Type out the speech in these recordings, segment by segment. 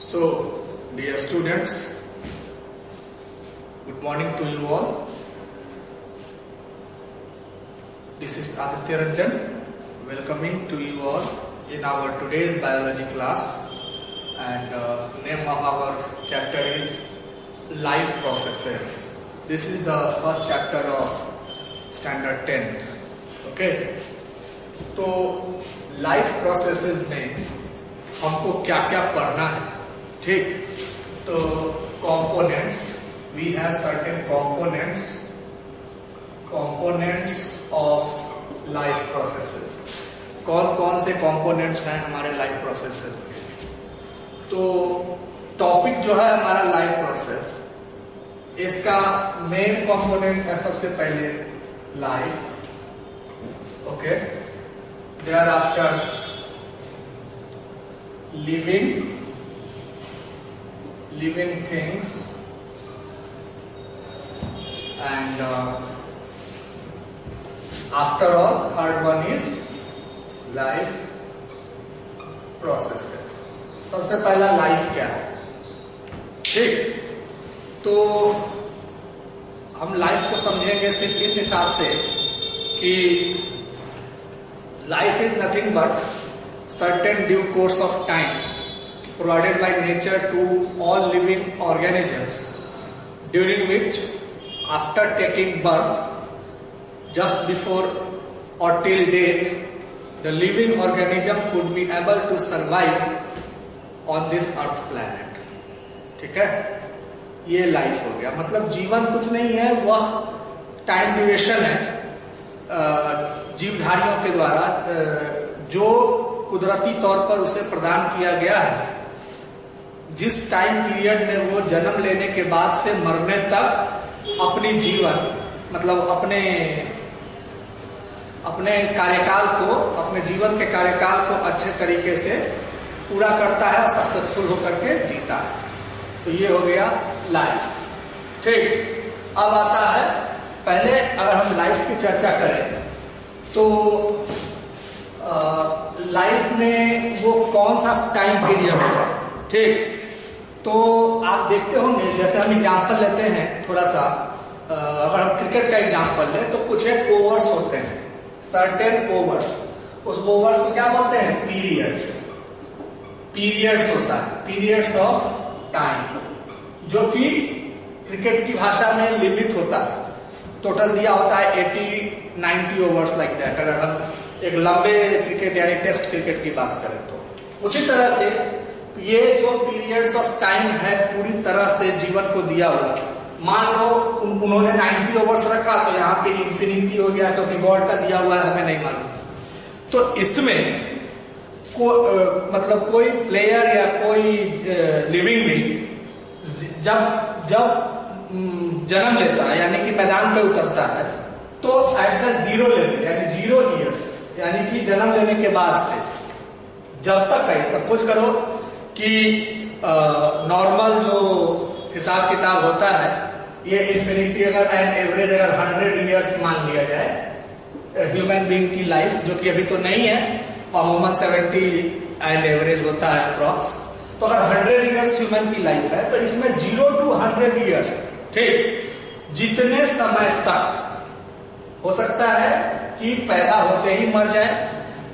So, dear students, good morning to you all. This is Aditya Ranjan, welcoming to you all in our today's biology class, and name of our chapter is Life Processes. This is the first chapter of standard 10th. Okay, तो life processes में हमको क्या क्या पढ़ना है, ठीक? तो components, we have certain components of life processes. कौन कौन से कंपोनेंट्स हैं हमारे लाइफ प्रोसेसेस के? तो टॉपिक जो है हमारा लाइफ प्रोसेस, इसका मेन कंपोनेंट है सबसे पहले life. Okay, thereafter living things, and after all third one is life processes. सबसे पहला लाइफ क्या है, ठीक? तो हम लाइफ को समझेंगे सिर्फ इस हिसाब से कि life is nothing but certain due course of time provided by nature to all living organisms, during which after taking birth, just before or till death, the living organism could be able to survive on this earth planet. ठीक है, ये life हो गया. मतलब जीवन कुछ नहीं है, वह टाइम ड्यूरेशन है जीवधारियों के द्वारा जो कुदरती तौर पर उसे प्रदान किया गया है. जिस टाइम पीरियड में वो जन्म लेने के बाद से मरने तक अपनी जीवन, मतलब अपने कार्यकाल को, अपने जीवन के कार्यकाल को अच्छे तरीके से पूरा करता है और सक्सेसफुल होकर के जीता है. तो ये हो गया लाइफ, ठीक? अब आता है, पहले अगर हम लाइफ की चर्चा करें तो लाइफ में वो कौन सा टाइम पीरियड होगा, ठीक? तो आप देखते होंगे, जैसे हम एग्जांपल लेते हैं थोड़ा सा, अगर हम क्रिकेट का एग्जांपल लें तो कुछ एक ओवर्स होते हैं, सर्टेन ओवर्स. उस ओवर्स को क्या बोलते हैं? पीरियड्स होता है, पीरियड्स ऑफ टाइम, जो कि क्रिकेट की भाषा में लिमिट होता है. टोटल दिया होता है 80-90 ओवर्स लाइक दैट, अगर हम एक लंबे क्रिकेट यानी टेस्ट क्रिकेट की बात करें तो. उसी तरह से ये जो पीरियड्स ऑफ टाइम है पूरी तरह से जीवन को दिया हुआ. मान लो उन्होंने 90 ओवर्स रखा तो यहाँ पे इंफिनिटी हो गया, क्योंकि गॉड का दिया हुआ है, हमें नहीं मालूम. तो इसमें मतलब कोई प्लेयर या कोई लिविंग बीइंग जब जन्म लेता है, यानी कि मैदान पे उतरता है, तो एट द जीरो लेवल, यानी 0 ईयर्स, यानी कि जन्म लेने के बाद से जब तक है, सपोज करो कि नॉर्मल जो हिसाब किताब होता है, ये इंफिनिटी अगर एंड एवरेज अगर 100 ईयर्स मान लिया जाए ह्यूमन बीइंग की लाइफ, जो कि अभी तो नहीं है, अमूमन 70 एंड एवरेज होता है अप्रॉक्स. तो अगर 100 ईयर्स ह्यूमन की लाइफ है, तो इसमें 0 to 100 ईयर्स, ठीक? जितने समय तक हो सकता है कि पैदा होते ही मर जाए,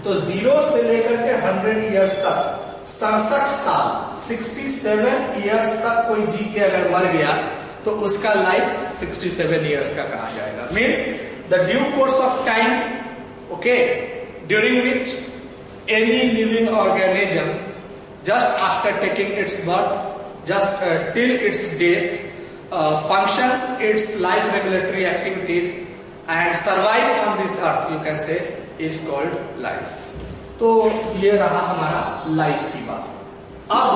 तो 0 से लेकर के 100 ईयर्स तक 67 साल 67 ईयर्स तक कोई जी के अगर मर गया तो उसका लाइफ 67 ईयर्स का कहा जाएगा. Means the due course of time, okay, during which any living organism just after taking its birth, just till its death, functions its life regulatory activities and survive on this earth, you can say, is called life. तो ये रहा हमारा life की बात. अब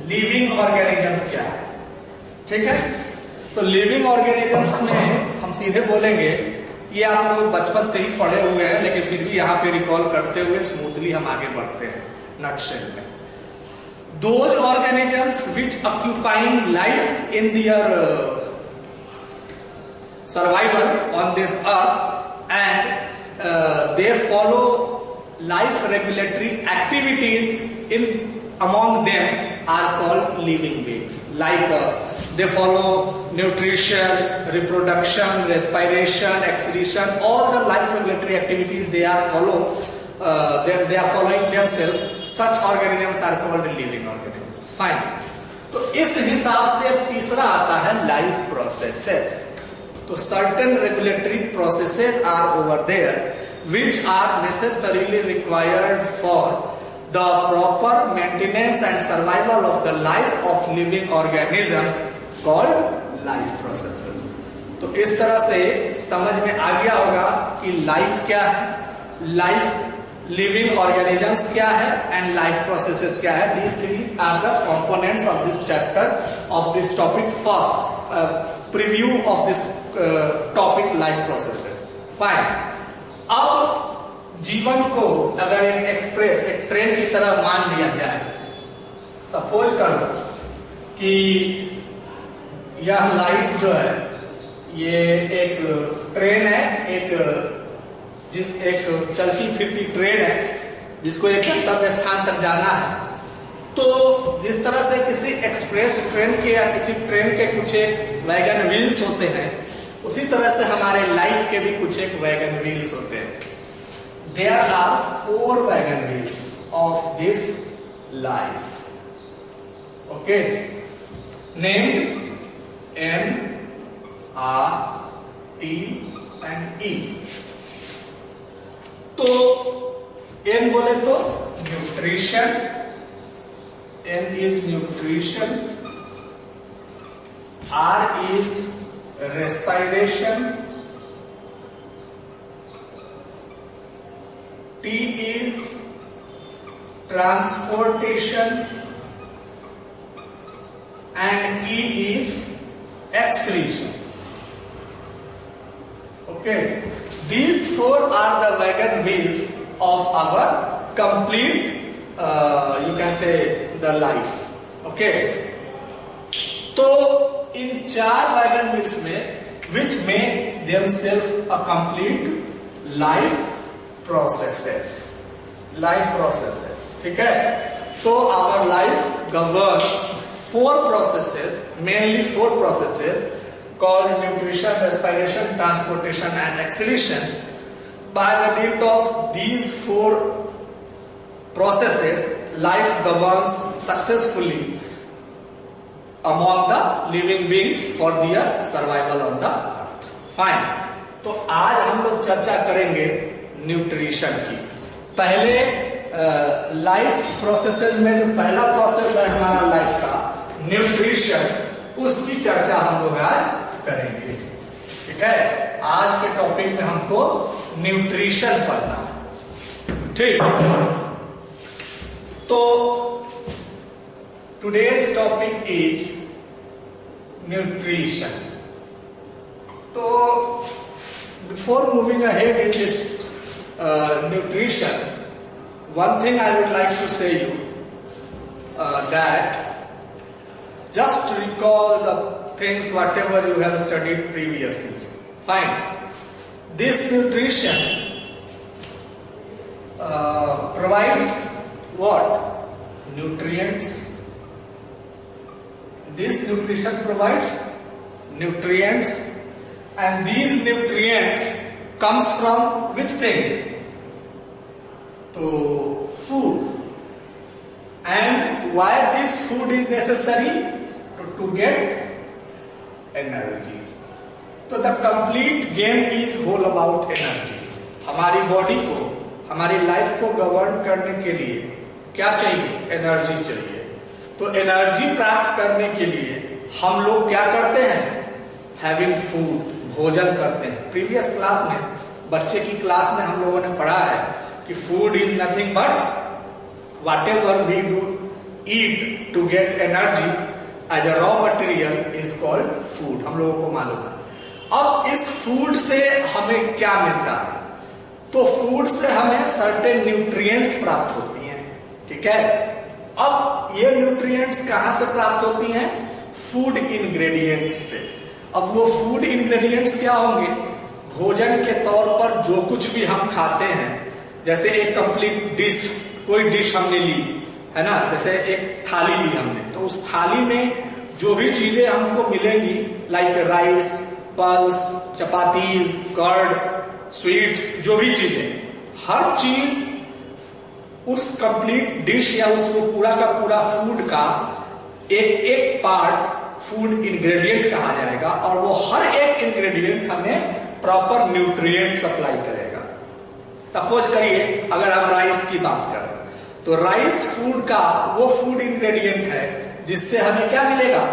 living organisms क्या है, ठीक है? तो लिविंग ऑर्गेनिजम्स में हम सीधे बोलेंगे, ये आप लोग बचपन से ही पढ़े हुए हैं, लेकिन फिर भी यहाँ पे रिकॉल करते हुए स्मूथली हम आगे बढ़ते हैं. नटशेल में, those organisms which occupying life in their survival on this earth and they follow life regulatory activities in among them are called living beings. Like they follow nutrition, reproduction, respiration, excretion, all the life regulatory activities they are following themselves. Such organisms are called living organisms. Fine. तो इस हिसाब से तीसरा आता है life processes. तो certain regulatory processes are over there which are necessarily required for the proper maintenance and survival of the life of living organisms called life processes. तो इस तरह से समझ में आ गया होगा कि लाइफ क्या है, लाइफ लिविंग ऑर्गेनिजम्स क्या है एंड लाइफ प्रोसेसेस क्या है. These three are the components of this chapter of this topic. First preview of this topic life processes. Fine. अब जीवन को अगर एक एक्सप्रेस, एक ट्रेन की तरह मान लिया जाए, सपोज करो कि यह लाइफ जो है ये एक ट्रेन है, एक चलती फिरती ट्रेन है जिसको एक गंतव्य स्थान तक जाना है. तो जिस तरह से किसी एक्सप्रेस ट्रेन के या किसी ट्रेन के कुछ एक वैगन व्हील्स होते हैं, उसी तरह से हमारे लाइफ के भी कुछ एक वैगन व्हील्स होते हैं. There are 4 wagon wheels of this life. Okay, named N, R, T and E. तो N बोले तो nutrition, N is nutrition, R is respiration, T is transportation and E is excretion. Okay, these 4 are the wagon wheels of our complete, you can say, the life. Okay, तो इन 4 wagon wheels में which make themselves a complete life processes. ठीक है. तो our life governs 4 processes, mainly 4 processes called nutrition, respiration, transportation and excretion. By the dint of these 4 processes, life governs successfully among the living beings for their survival on the earth. Fine. तो आज हम लोग चर्चा करेंगे nutrition की. पहले life processes में जो पहला प्रोसेस है हमारा लाइफ का, न्यूट्रिशन, उसकी चर्चा हम लोग आज करेंगे. ठीक है. आज के टॉपिक में हमको न्यूट्रिशन पढ़ना है. ठीक. तो टुडेज टॉपिक इज न्यूट्रिशन. तो before moving ahead in this nutrition, one thing I would like to say you that just recall the things whatever you have studied previously. Fine. This nutrition provides what? Nutrients. This nutrition provides nutrients, and these nutrients comes from which thing? To food. And why this food is necessary? To get energy. So the complete game is all about energy. हमारी body को, हमारी life को govern करने के लिए क्या चाहिए? Energy चाहिए. तो एनर्जी प्राप्त करने के लिए हम लोग क्या करते हैं? हैविंग फूड, भोजन करते हैं. प्रीवियस क्लास में, बच्चे की क्लास में हम लोगों ने पढ़ा है कि food is nothing but whatever we do eat to get energy as a raw material is called food. हम लोगों को मालूम है. अब इस फूड से हमें क्या मिलता है? तो फूड से हमें सर्टेन न्यूट्रिएंट्स प्राप्त होती हैं. ठीक है. अब ये न्यूट्रिएंट्स कहां से प्राप्त होती हैं? फूड इंग्रेडिएंट्स से. अब वो फूड इंग्रेडिएंट्स क्या होंगे? भोजन के तौर पर जो कुछ भी हम खाते हैं, जैसे एक कंप्लीट डिश, कोई डिश हमने ली, है ना, जैसे एक थाली ली हमने, तो उस थाली में जो भी चीजें हमको मिलेंगी like rice, pulse, chapatis, curd, sweets, जो भी चीजें, हर चीज उस कंप्लीट डिश या उस पूरा का पूरा फूड का एक एक पार्ट फूड इंग्रेडिएंट कहा जाएगा, और वो हर एक इंग्रेडिएंट हमें प्रॉपर न्यूट्रिएंट सप्लाई करेगा। सपोज करिए अगर हम राइस की बात करें, तो राइस फूड का वो फूड इंग्रेडिएंट है जिससे हमें क्या मिलेगा,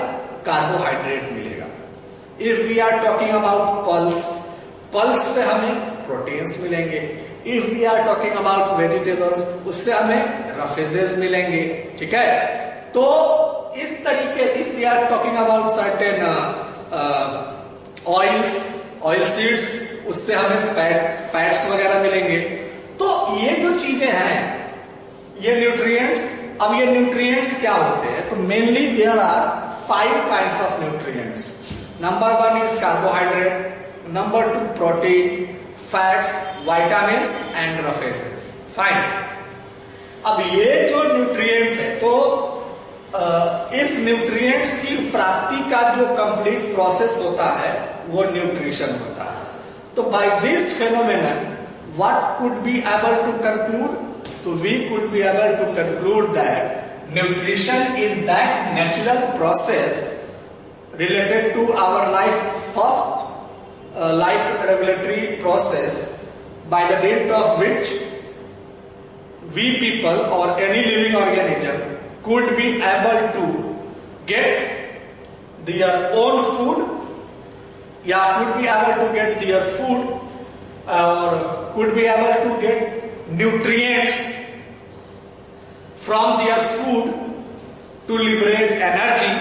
कार्बोहाइड्रेट मिलेगा। If we are talking about pulse, pulse से हमें प्रोटीन्स मिलेंगे। If we are talking about vegetables, उससे हमें रफेजेस मिलेंगे, ठीक है। तो इस तरीके, if we are talking about certain oils, oil seeds, उससे हमें फैट्स वगैरह मिलेंगे। तो ये जो चीजें हैं, ये न्यूट्रिएंट्स, अब ये न्यूट्रिएंट्स क्या होते हैं, तो mainly there are 5 kinds of nutrients. Number 1 is carbohydrate, number 2 protein, fats, vitamins and roughages. Fine. अब ये जो न्यूट्रिएंट्स है, तो इस न्यूट्रिएंट्स की प्राप्ति का जो कंप्लीट प्रोसेस होता है वो न्यूट्रिशन होता है। तो by this phenomenon what could be able to conclude, तो we could be able to conclude that nutrition is that natural process related to our life regulatory process by the dint of which we people or any living organism could be able to get their own food, या could be able to get their food, or could be able to get nutrients from their food to liberate energy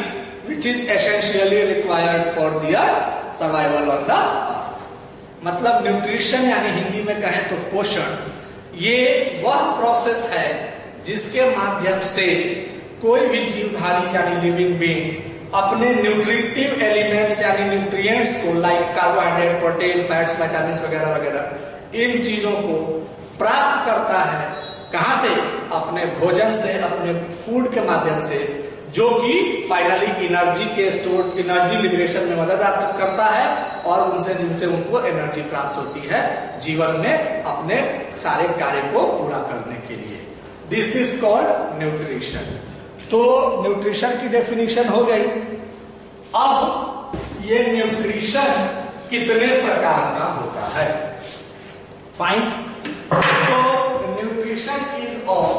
which is essentially required for their survival on the earth। मतलब nutrition यानी हिंदी में कहें तो पोषण, ये वह process है जिसके माध्यम से कोई भी जीवधारी यानी लिविंग बीइंग अपने न्यूट्रिटिव एलिमेंट्स यानी न्यूट्रिएंट्स को, like carbohydrate, protein, fats, vitamins वगैरह वगैरह, इन चीजों को प्राप्त करता है। कहां से? अपने भोजन से, अपने फूड के माध्यम से, जो कि फाइनली एनर्जी लिबरेशन में मदद करता है, और उनसे जिनसे उनको एनर्जी प्राप्त होती है जीवन में अपने सारे कार्य को पूरा करने के लिए। This is called nutrition. तो न्यूट्रिशन की डेफिनेशन हो गई। अब ये न्यूट्रिशन कितने प्रकार का होता है? फाइन। तो nutrition is of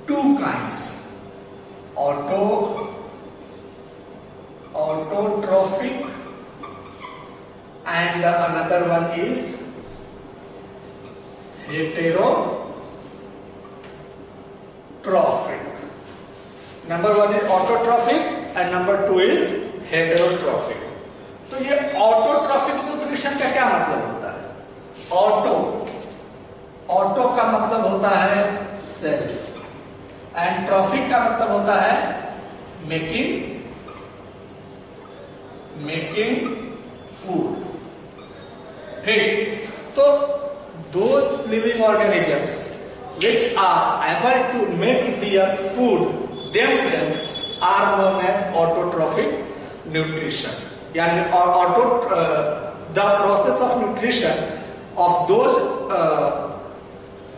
2 kinds, autotrophic and another one is heterotrophic। Number 1 is autotrophic and number 2 is heterotrophic। तो ये ऑटोट्रॉफिक न्यूट्रिशन का क्या मतलब होता है? ऑटो का मतलब होता है सेल्फ, एंड ट्रॉफिक का मतलब होता है मेकिंग फूड। ठीक। तो those living organisms which are able to make their food themselves are known as autotrophic nutrition, यानी the process of nutrition of those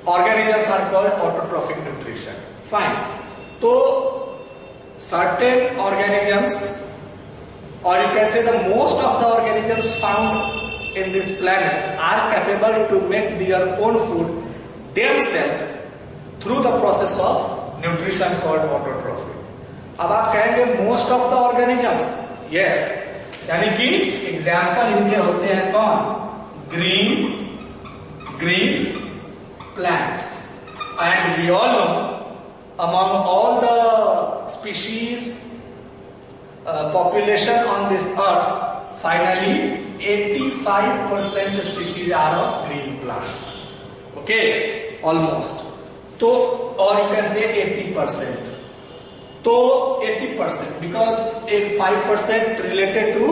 organisms are called autotrophic nutrition. Fine. तो certain organisms, or you can say the most of the organisms found in this planet are capable to make their own food themselves through the process of nutrition called autotrophy। अब आप कहेंगे most of the organisms, yes, यानी कि example इनके होते हैं कौन? green plants, and we all know among all the species population on this earth, finally 85% species are of green plants। Okay, almost। तो or you can say 80%। तो 80% because 5% related to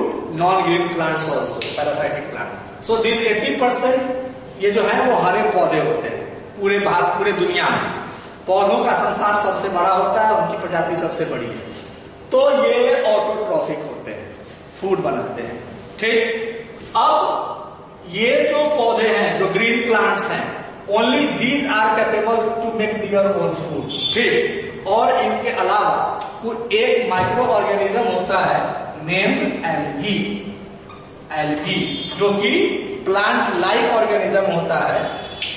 non-green plants also, parasitic plants। So these 80% ये जो है वो हरे पौधे होते हैं पूरे दुनिया में। पौधों का संसार सबसे बड़ा होता है, उनकी प्रजाति सबसे बड़ी है, तो ये ऑटोट्रॉफिक होते हैं, फूड बनाते हैं। ठीक, अब ये जो पौधे हैं, जो ग्रीन प्लांट्स हैं, only these are capable to make their own food. ठीक, और इनके अलावा कोई एक माइक्रो ऑर्गेनिज्म होता है नेम्ड एल्गी, एल्गी जो कि प्लांट लाइक ऑर्गेनिज्म होता है।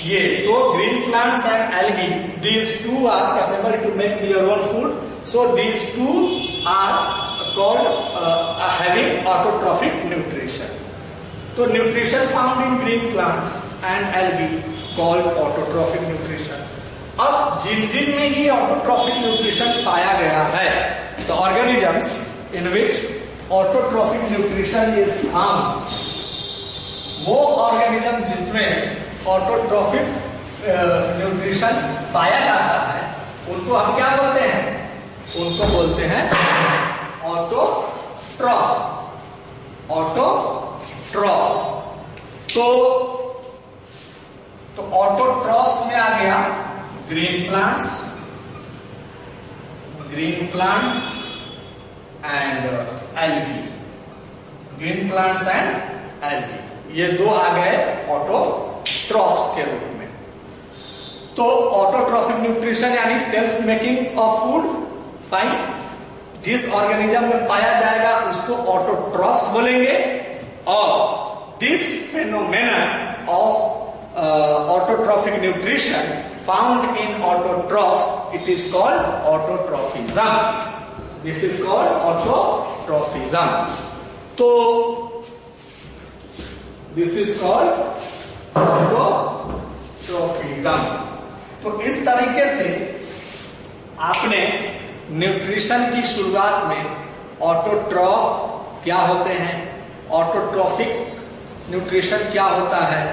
ये तो green plants and algae, these two are capable to make their own food, so these two are called having autotrophic nutrition. तो nutrition found in green plants and algae called autotrophic nutrition. अब जिन जिन में ये autotrophic nutrition पाया गया है, the organisms in which autotrophic nutrition is found, वो organism जिसमें ऑटोट्रॉफिक न्यूट्रिशन पाया जाता है, उनको हम क्या बोलते हैं? उनको बोलते हैं ऑटोट्रॉफ, ऑटोट्रॉफ। तो ऑटोट्रॉफ्स में आ गया green plants and algae, green plants and algae, ये दो आ गए ऑटोट्रॉफ्स के रूप में। तो ऑटोट्रॉफिक न्यूट्रिशन यानी self making of food, fine, जिस ऑर्गेनिज्म में पाया जाएगा उसको ऑटोट्रॉफ्स बोलेंगे, और this phenomenon of autotrophic nutrition found in autotrophs, it is called autotrophism. This is called autotrophism. So this is called autotrophism. तो इस तरीके से आपने न्यूट्रिशन की शुरुआत में ऑटोट्रॉफ क्या होते हैं, ऑटोट्रॉफिक न्यूट्रिशन क्या होता है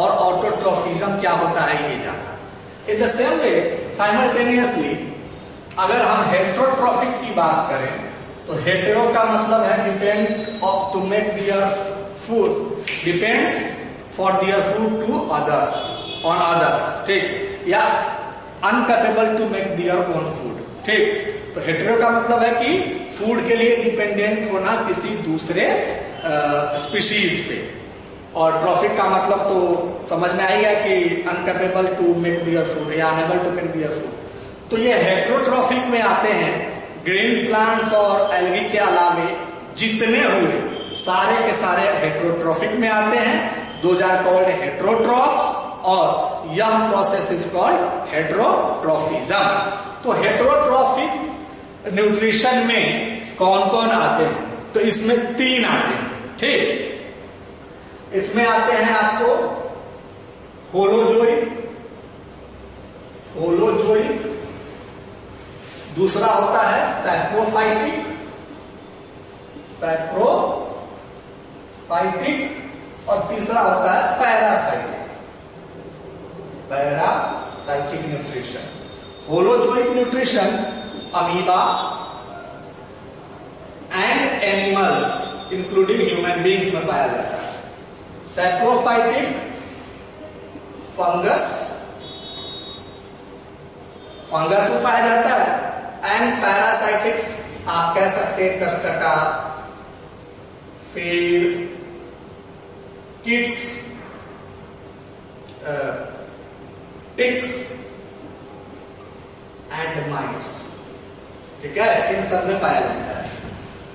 और ऑटोट्रॉफिज्म क्या होता है ये जाना। In the same way simultaneously अगर हम हेटेरोट्रॉफिक की बात करें तो हेटेरो का मतलब है depend to make their food, depends for their food to others, on others, ठीक, या uncapable to make their own food. ठीक, तो हेटेरो का मतलब है कि फूड के लिए डिपेंडेंट होना किसी दूसरे स्पीशीज पे, और ट्रॉफिक का मतलब तो समझ में आएगा कि uncapable to make their food या unable to make their food. तो ये हेटेरोट्रॉफिक में आते हैं ग्रीन प्लांट्स और एल्गी के अलावे जितने हुए सारे के सारे हेटेरोट्रॉफिक में आते हैं। दोज आर कॉल्ड हेटेरोट्रॉफ्स, और यह प्रोसेस इज कॉल्ड हेटेरोट्रॉफिज्म। तो हेटेरोट्रॉफिक न्यूट्रिशन में कौन कौन आते हैं? तो इसमें 3 आते हैं। ठीक, इसमें आते हैं आपको होलोजोइक, दूसरा होता है सैप्रोफाइटिक, और तीसरा होता है parasitic nutrition. Holozoic nutrition amoeba and animals including human beings में पाया जाता है। सैप्रोफाइटिक फंगस में पाया जाता है, एंड पैरासाइटिक्स आप कह सकते हैं कसकटा, फिर किड्स, टिक्स एंड माइट्स। ठीक है, इन सब में पाया जाता है।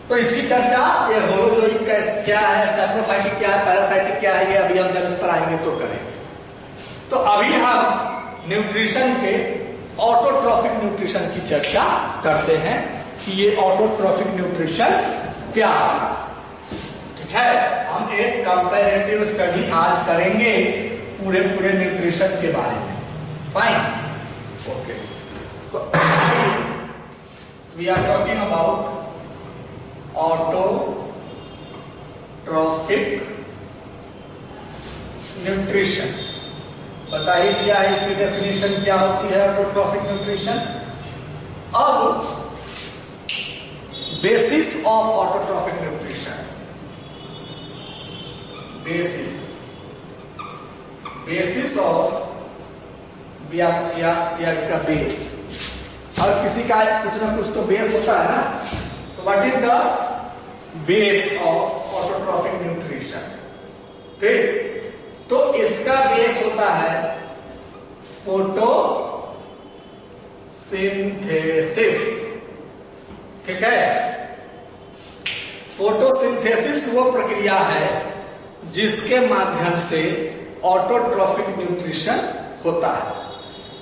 तो इसकी चर्चा ये होलोजोइक क्या है, सैप्रोफाइटिक क्या है, पैरासाइटिक क्या है, ये अभी हम जब इस पर आएंगे तो करेंगे। तो अभी हम न्यूट्रिशन के ऑटोट्रॉफिक न्यूट्रिशन की चर्चा करते हैं कि ये ऑटोट्रॉफिक न्यूट्रिशन क्या है। ठीक है, हम एक कंपैरेटिव स्टडी आज करेंगे पूरे न्यूट्रिशन के बारे में। Fine, okay. तो we are talking about autotrophic nutrition. बताइए क्या है इसकी डेफिनेशन, क्या होती है ऑटोट्रॉफिक न्यूट्रिशन। अब basis of autotrophic nutrition, basis of या इसका बेस। और किसी का कुछ ना कुछ तो बेस होता है ना, तो what is the base of autotrophic nutrition? ठीक, तो इसका बेस होता है फोटोसिंथेसिस। ठीक है, फोटोसिंथेसिस वो प्रक्रिया है जिसके माध्यम से ऑटोट्रॉफिक न्यूट्रिशन होता है।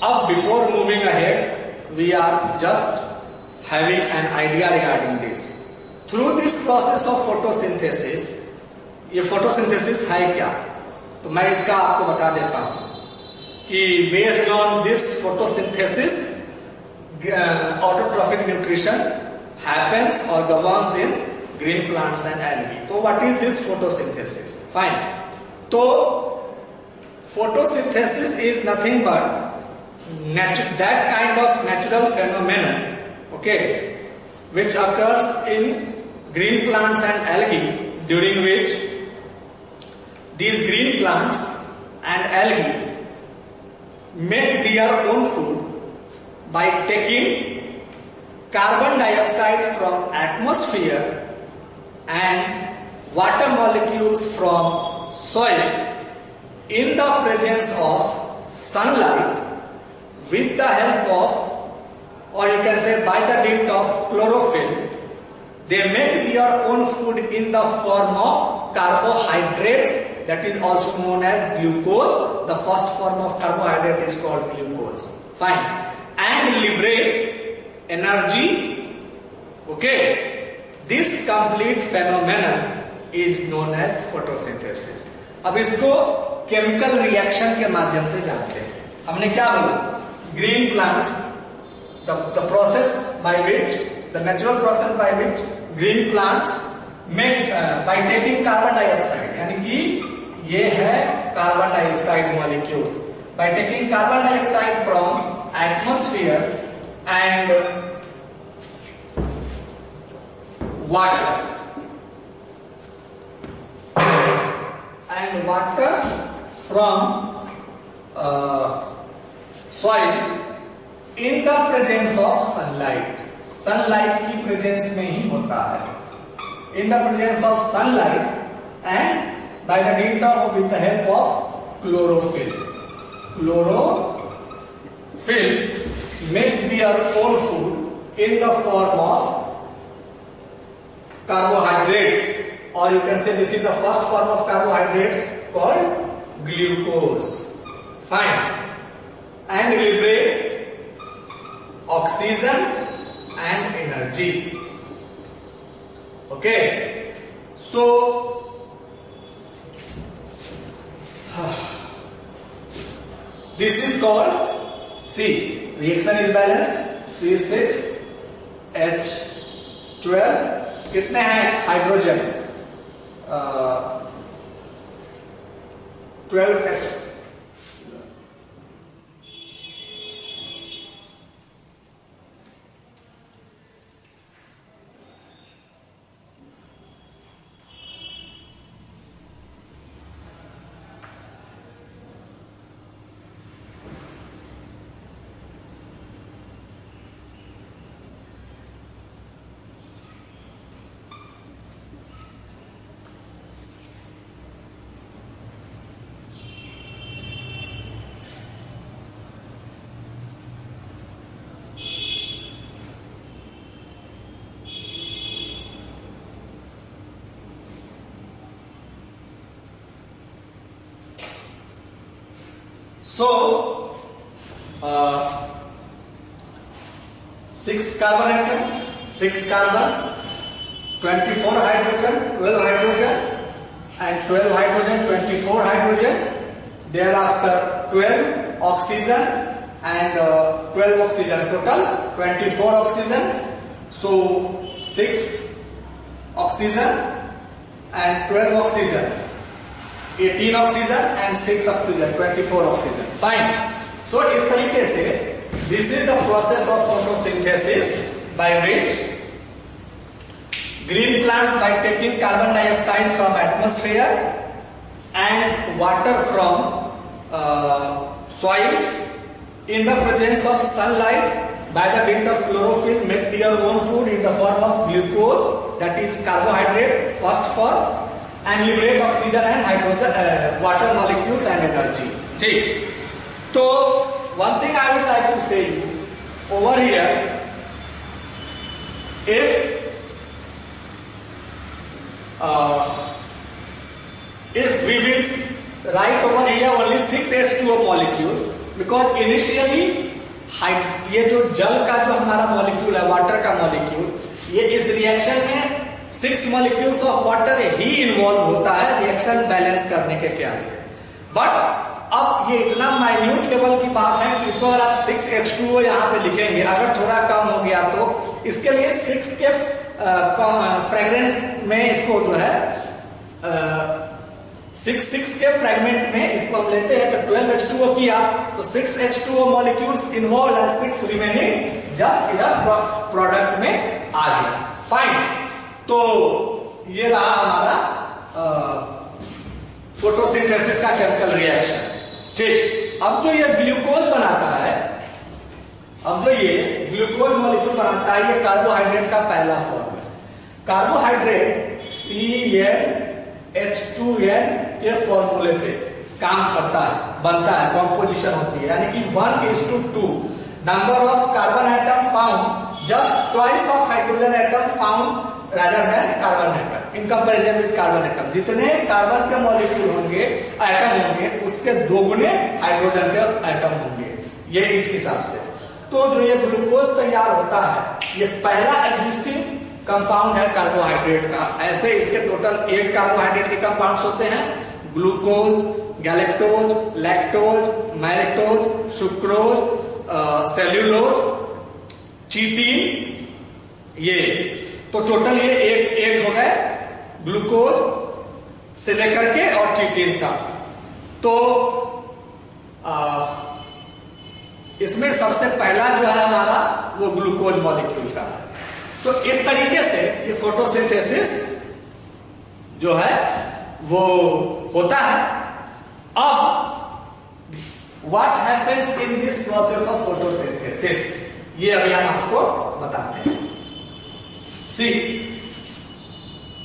अब before moving ahead we are just having an idea regarding this. Through this process of photosynthesis, ये फोटोसिंथेसिस है क्या, तो मैं इसका आपको बता देता हूं कि based on this photosynthesis autotrophic nutrition happens or governs in green plants and algae. So what is this photosynthesis? Fine. So photosynthesis is nothing but that kind of natural phenomenon, okay, which occurs in green plants and algae, during which these green plants and algae make their own food by taking carbon dioxide from atmosphere and water molecules from soil in the presence of sunlight with the help of, or you can say by the dint of chlorophyll. They make their own food in the form of carbohydrates, that is also known as glucose. The first form of carbohydrate is called glucose. Fine. And liberate energy. Okay, this complete phenomenon is known as photosynthesis. अब इसको chemical reaction के माध्यम से जानते हैं। हमने क्या बोला? Green plants, the process by which, the natural process by which green plants make by taking carbon dioxide, यानी कि ये है carbon dioxide molecule, by taking carbon dioxide from atmosphere and water from soil in the presence of sunlight. sunlight की presence में ही होता है, in the presence of sunlight and by the dint of, with the help of chlorophyll. Chlorophyll make their own food in the form of carbohydrates, or you can say this is the first form of carbohydrates called glucose. Fine. And liberate oxygen and energy. Okay, so this is called, see, reaction is balanced, C6H12 कितने हैं hydrogen, 12H। So 6 carbon atom, 6 carbon, 24 hydrogen, 12 hydrogen, and 12 hydrogen, 24 hydrogen. Thereafter 12 oxygen and 12 oxygen, total 24 oxygen. So 6 oxygen and 12 oxygen, 18 oxygen and 6 oxygen, 24 oxygen. Fine. So इस तरीके से this is the process of photosynthesis by which green plants, by taking carbon dioxide from atmosphere and water from soil in the presence of sunlight by the dint of chlorophyll make their own food in the form of glucose, that is carbohydrate, first form, and liberate oxygen and hydrogen, water molecules and energy. ठीक. तो one thing I would like to say over here, if we will write over here only 6 H2O molecules, because initially ये जो जल का जो हमारा molecule है, water का मॉलिक्यूल, ये इस रिएक्शन में 6 molecules of water he involve होता है रिएक्शन बैलेंस करने के ख्याल से. बट अब ये इतना माइन्यूट लेवल की बात है कि इसको अगर आप 6 H2O यहाँ पे लिखेंगे, अगर थोड़ा कम हो गया तो इसके लिए 6 के फ्रेगरेंस में इसको जो है 6 के फ्रेगमेंट में इसको हम लेते हैं, तो 12 H2O किया तो 6 H2O molecules involve and 6 remaining just इधर प्रोडक्ट में आ गया. फाइन. तो ये रहा हमारा फोटोसिंथेसिस का केमिकल रिएक्शन. ठीक. अब जो ये ग्लूकोज बनाता है, अब जो ये ग्लूकोज मॉलिक्यूल बनाता है, ये कार्बोहाइड्रेट का पहला फॉर्म है. कार्बोहाइड्रेट CnH2n के फॉर्मूले पे काम करता है, बनता है, कॉम्पोजिशन होती है, यानी कि 1:2 number of carbon atom found just twice of hydrogen atom found rather than carbon atom in comparison with carbon atom. जितने कार्बन के मॉलिक्यूल होंगे, एटम होंगे, उसके दोगुने हाइड्रोजन के एटम होंगे. ये इस हिसाब से. तो जो ये ग्लूकोज तैयार होता है, ये पहला एग्जिस्टिंग कंपाउंड है कार्बोहाइड्रेट का. ऐसे इसके टोटल 8 कार्बोहाइड्रेट के कंपाउंड्स होते हैं: glucose, galactose, lactose, maltose, sucrose, cellulose, chitin. ये तो टोटल ये 8 हो गए ग्लूकोज से लेकर के और चीटीन तक. तो इसमें सबसे पहला जो है हमारा वो ग्लूकोज मॉलिक्यूल का है. तो इस तरीके से ये फोटोसिंथेसिस जो है वो होता है. अब what happens in this process of photosynthesis, ये अभी हम आपको बताते हैं. सी,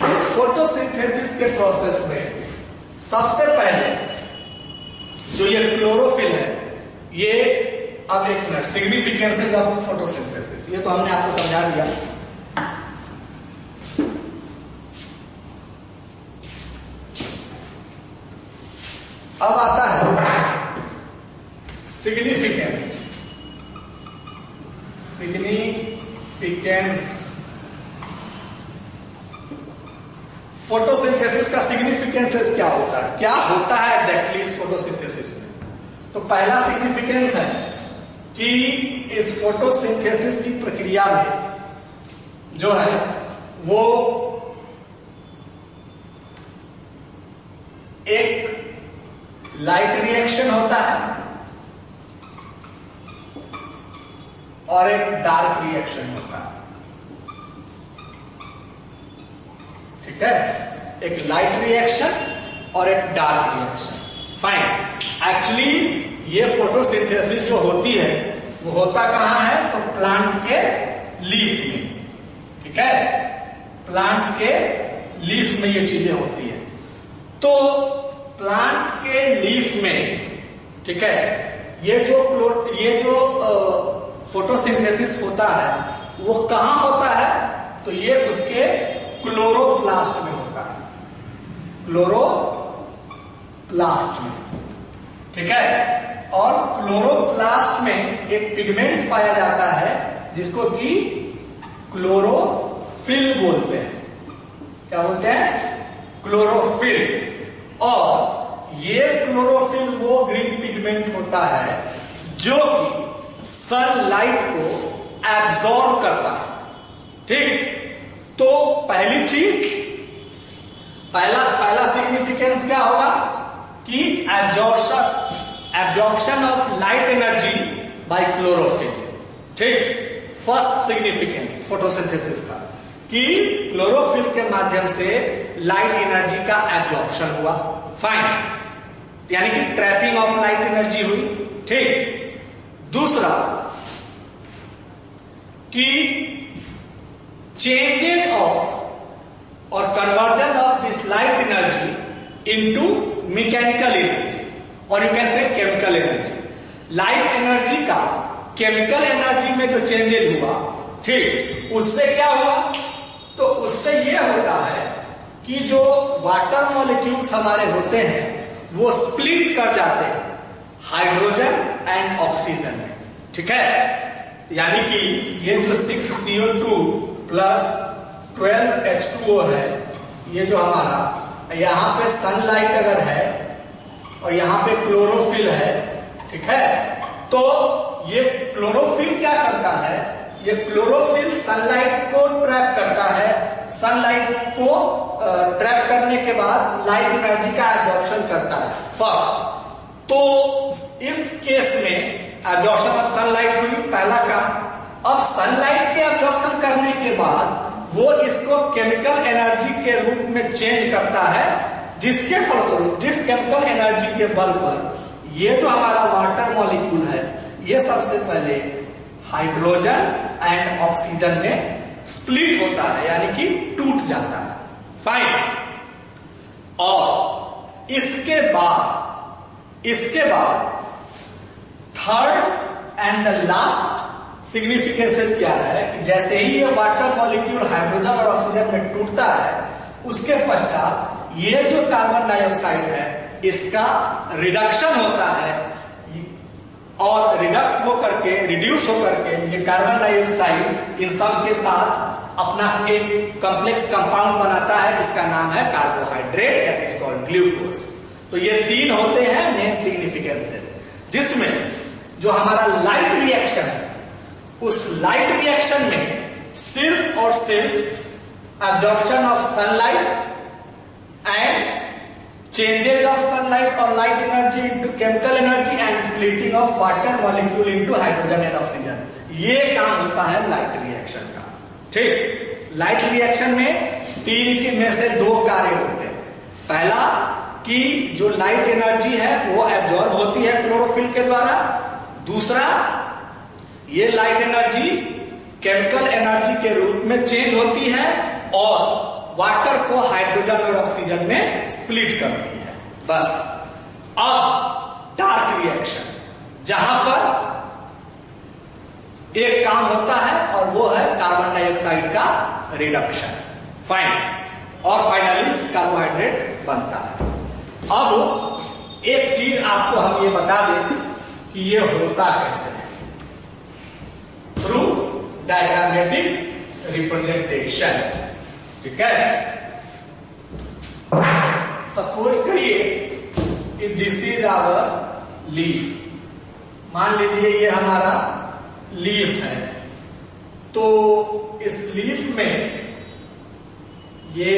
इस फोटोसिंथेसिस के प्रोसेस में सबसे पहले जो ये क्लोरोफिल है, ये अब एक मिनट, सिग्निफिकेंसेस ऑफ फोटोसिंथेसिस ये तो हमने आपको समझा दिया. अब आता है सिग्निफिकेंस. फोटोसिंथेसिस का सिग्निफिकेंसेस क्या होता है, क्या होता है एग्जैक्टली इस फोटोसिंथेसिस में. तो पहला सिग्निफिकेंस है कि इस फोटोसिंथेसिस की प्रक्रिया में जो है वो एक लाइट रिएक्शन होता है और एक डार्क रिएक्शन होता है. ठीक है, एक लाइट रिएक्शन और एक डार्क रिएक्शन. फाइन. एक्चुअली ये फोटोसिंथेसिस जो होती है वो होता कहां है, तो प्लांट के लीफ में. ठीक है, प्लांट के लीफ में ये चीजें होती है. तो प्लांट के लीफ में, ठीक है, ये जो फोटोसिंथेसिस होता है वो कहां होता है, तो ये उसके क्लोरोप्लास्ट में होता है. क्लोरोप्लास्ट में. ठीक है, और क्लोरोप्लास्ट में एक पिगमेंट पाया जाता है जिसको कि क्लोरोफिल बोलते हैं. क्या बोलते हैं? क्लोरोफिल. और ये क्लोरोफिल वो ग्रीन पिगमेंट होता है जो कि सनलाइट को एब्जॉर्ब करता है. ठीक. तो पहली चीज, पहला सिग्निफिकेंस क्या होगा कि absorption of light energy by chlorophyll. ठीक. फर्स्ट सिग्निफिकेंस फोटोसिंथेसिस का कि क्लोरोफिल के माध्यम से लाइट एनर्जी का एब्जॉर्प्शन हुआ. फाइन. यानी कि ट्रैपिंग ऑफ लाइट एनर्जी हुई. ठीक. दूसरा कि चेंजेज ऑफ और conversion of this light energy into mechanical energy और you can say chemical energy. Light energy का केमिकल एनर्जी में जो चेंजेज हुआ, ठीक, उससे क्या हुआ? तो उससे यह होता है कि जो वाटर मॉलिक्यूल्स हमारे होते हैं वो स्प्लिट कर जाते हैं हाइड्रोजन एंड ऑक्सीजन में, ठीक है। यानी कि ये जो 6CO2 प्लस 12H2O है, ये जो हमारा यहाँ पे सनलाइट अगर है और यहाँ पे क्लोरोफिल है, ठीक है, तो ये क्लोरोफिल क्या करता है? ये क्लोरोफिल सनलाइट को ट्रैप करता है। सनलाइट को ट्रैप करने के बाद लाइट एनर्जी का एब्जॉर्प्शन करता है फर्स्ट। तो इस केस में एब्जॉर्प्शन ऑफ सनलाइट हुई, पहला काम। अब सनलाइट के एब्जॉर्प्शन करने के बाद वो इसको केमिकल एनर्जी के रूप में चेंज करता है, जिसके फलस्वरूप जिस केमिकल एनर्जी के बल पर ये जो हमारा वाटर मॉलिक्यूल है ये सबसे पहले हाइड्रोजन एंड ऑक्सीजन में स्प्लिट होता है, यानी कि टूट जाता है। फाइन। और इसके बाद third and the last significances क्या है कि जैसे ही ये वाटर मॉलिक्यूल हाइड्रोजन और ऑक्सीजन में टूटता है, उसके पश्चात ये जो कार्बन डाइऑक्साइड है इसका रिडक्शन होता है और रिड्यूस होकर के ये कार्बन डाइऑक्साइड इन सब के साथ अपना एक कॉम्प्लेक्स कंपाउंड बनाता है जिसका नाम है carbohydrate, that is called glucose. तो ये तीन होते हैं मेन सिग्निफिकेंसेस, जिसमें जो हमारा लाइट रिएक्शन है उस लाइट रिएक्शन में सिर्फ और सिर्फ absorption of sunlight and changes of sunlight और light energy into chemical energy and splitting of water molecule into hydrogen and oxygen, ये काम होता है लाइट रिएक्शन का। ठीक, लाइट रिएक्शन में तीन में से दो कार्य होते हैं। पहला कि जो लाइट एनर्जी है वो एब्जॉर्ब होती है क्लोरोफिल के द्वारा। दूसरा, ये लाइट एनर्जी केमिकल एनर्जी के रूप में चेंज होती है और वाटर को हाइड्रोजन और ऑक्सीजन में स्प्लिट करती है। बस। अब डार्क रिएक्शन, जहां पर एक काम होता है और वो है कार्बन डाइऑक्साइड का रिडक्शन। फाइन। और फाइनली कार्बोहाइड्रेट बनता है। अब एक चीज आपको हम ये बता दें कि ये होता कैसे है, थ्रू डायग्रामेटिक रिप्रेजेंटेशन। ठीक है। सपोज करिए कि दिस इज आवर लीफ। मान लीजिए ये हमारा लीफ है, तो इस लीफ में ये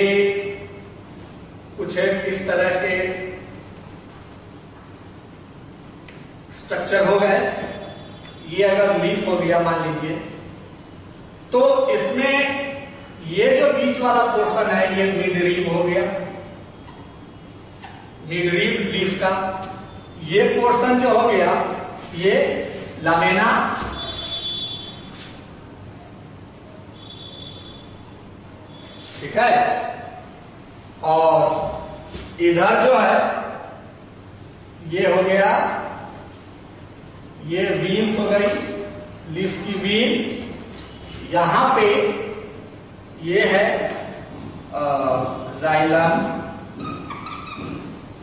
कुछ है इस तरह के स्ट्रक्चर हो गए। ये अगर लीफ हो गया मान लीजिए, तो इसमें ये जो बीच वाला पोर्शन है ये मिडरीब हो गया, मिडरीब लीफ का। ये पोर्शन जो हो गया ये लमेना, ठीक है। और इधर जो है ये हो गया, ये वीन्स हो गई, लीफ की वीन। यहां पे ये है xylem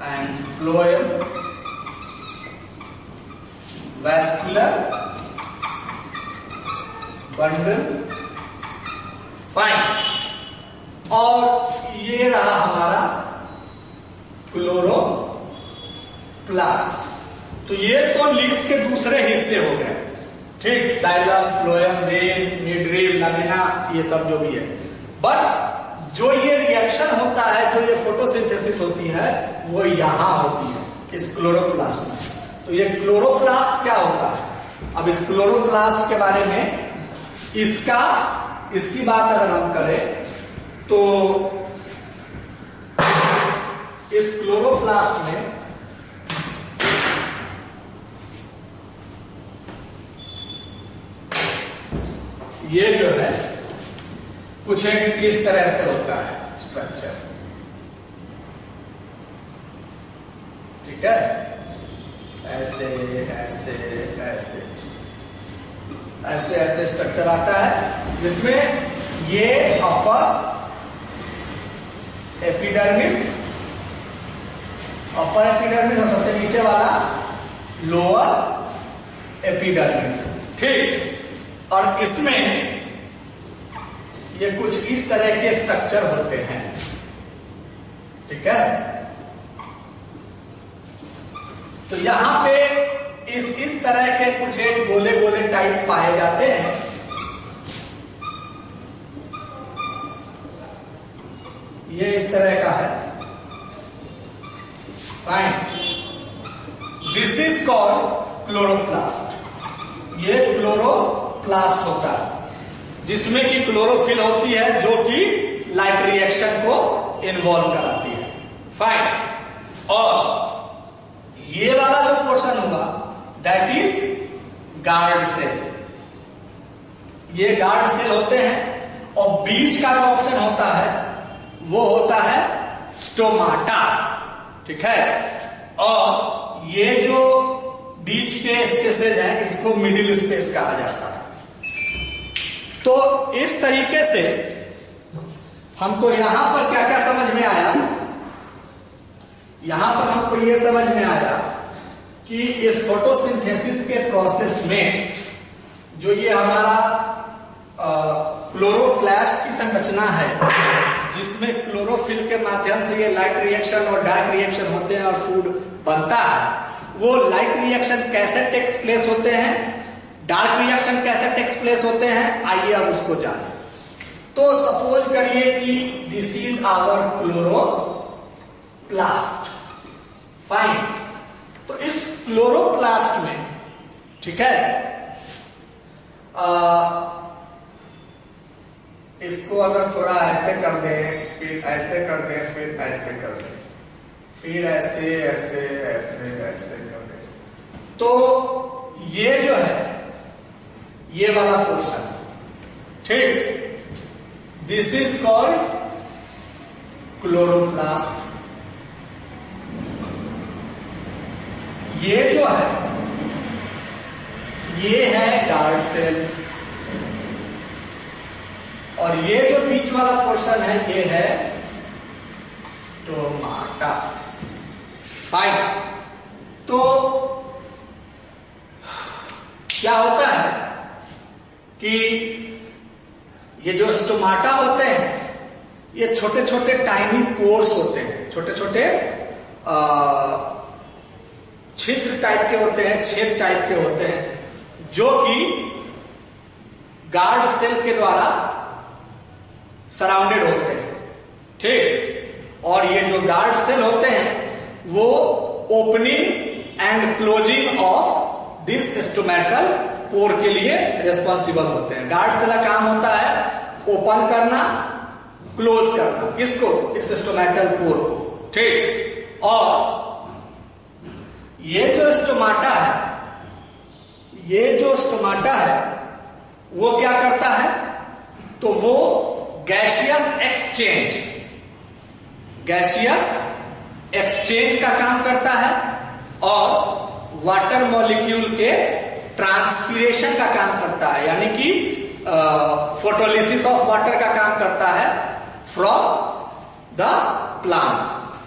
and phloem, vascular bundle. Fine. और ये रहा हमारा क्लोरोप्लास्ट। तो ये तो लीफ के दूसरे हिस्से हो गए, ठीक, जाइलम, फ्लोएम, वेन, मिडरीब, लमिना, ये सब जो भी है। बट जो ये रिएक्शन होता है, जो ये फोटोसिंथेसिस होती है, वो यहां होती है इस क्लोरोप्लास्ट में। तो ये क्लोरोप्लास्ट क्या होता है? अब इस क्लोरोप्लास्ट के बारे में इसकी बात अगर हम करें तो इस क्लोरोप्लास्ट में ये जो है कुछ एक इस तरह से होता है स्ट्रक्चर, ठीक है, ऐसे ऐसे ऐसे ऐसे ऐसे स्ट्रक्चर आता है, जिसमें ये अपर एपिडर्मिस और सबसे नीचे वाला लोअर एपिडर्मिस, ठीक। और इसमें ये कुछ इस तरह के स्ट्रक्चर होते हैं, ठीक है। तो यहां पे इस तरह के कुछ एक गोले गोले टाइप पाए जाते हैं। ये इस तरह का है, fine. This is called chloroplast. ये क्लोरोप्लास्ट होता है, जिसमें कि क्लोरोफिल होती है, जो कि लाइट रिएक्शन को इन्वॉल्व कराती है, फाइन। और ये वाला जो पोर्शन होगा दैट इज गार्ड सेल। ये गार्ड सेल होते हैं, और बीच का जो ऑप्शन होता है वो होता है स्टोमाटा, ठीक है। और ये जो बीच के स्पेसेज हैं, इसको मिडिल स्पेस कहा जाता है। तो इस तरीके से हमको यहां पर क्या क्या समझ में आया, यहां पर हमको ये समझ में आया कि इस फोटोसिंथेसिस के प्रोसेस में जो ये हमारा क्लोरोप्लास्ट की संरचना है, जिसमें क्लोरोफिल के माध्यम से ये लाइट रिएक्शन और डार्क रिएक्शन होते हैं और फूड बनता है, वो लाइट रिएक्शन कैसे टेक्स प्लेस होते हैं, डार्क रिएक्शन कैसे टेक्स प्लेस होते हैं, आइए अब उसको जानें। तो सपोज करिए कि this is our chloroplast, fine. तो इस क्लोरोप्लास्ट में, ठीक है, इसको अगर थोड़ा ऐसे कर दें, फिर ऐसे कर दें, फिर ऐसे कर दें, फिर ऐसे ऐसे ऐसे ऐसे कर दें, तो ये जो है ये वाला पोर्शन, ठीक, दिस इज कॉल्ड क्लोरोप्लास्ट। ये जो है ये है गार्ड सेल, और ये जो बीच वाला पोर्शन है ये है स्टोमाटा, फाइन। तो क्या होता है कि ये जो स्टोमाटा होते हैं, ये छोटे छोटे टाइनी पोर्स होते हैं, छोटे छोटे छिद्र टाइप के होते हैं, छेद टाइप के होते हैं, जो कि गार्ड सेल के द्वारा सराउंडेड होते हैं, ठीक। और ये जो गार्ड सेल होते हैं वो opening and closing of this stomatal pore के लिए रिस्पॉन्सिबल होते हैं। गार्ड सेल का काम होता है ओपन करना, क्लोज करना, किसको, इस स्टोमेटल पोर को, ठीक। और ये जो स्टोमाटा है, ये जो स्टोमाटा है वो क्या करता है, तो वो गैसियस एक्सचेंज का काम करता है, और वाटर मॉलिक्यूल के ट्रांसपीरेशन का काम करता है, यानी कि फोटोलिसिस ऑफ वाटर का काम करता है फ्रॉम द प्लांट,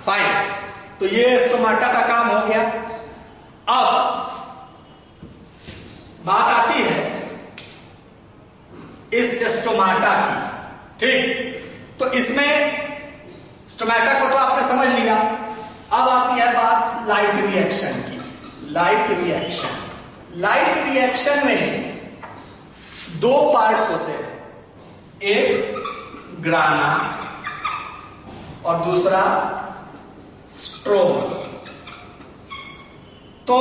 फाइन। तो ये स्टोमाटा का काम हो गया। अब बात आती है इस स्टोमाटा की, ठीक। तो इसमें स्टोमाटा को तो आपने समझ लिया। अब आती है बात लाइट रिएक्शन की। लाइट रिएक्शन में दो पार्ट्स होते हैं, एक ग्राना और दूसरा स्ट्रोमा। तो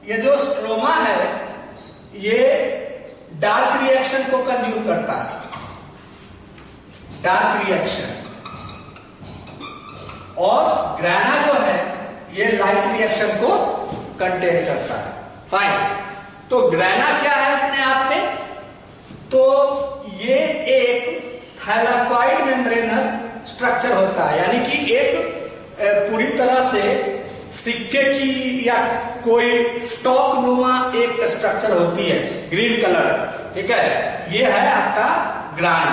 ये जो स्ट्रोमा है ये डार्क रिएक्शन को कंज्यूम करता है, डार्क रिएक्शन, और ग्राना जो है ये लाइट रिएक्शन को कंटेन करता है, फाइन। तो ग्राना क्या है अपने आप में, तो ये एक थैलाकॉइड मेम्ब्रेनस स्ट्रक्चर होता है, यानी कि एक पूरी तरह से सिक्के की या कोई स्टॉक नुमा एक स्ट्रक्चर होती है, ग्रीन कलर, ठीक है। ये है आपका ग्रान,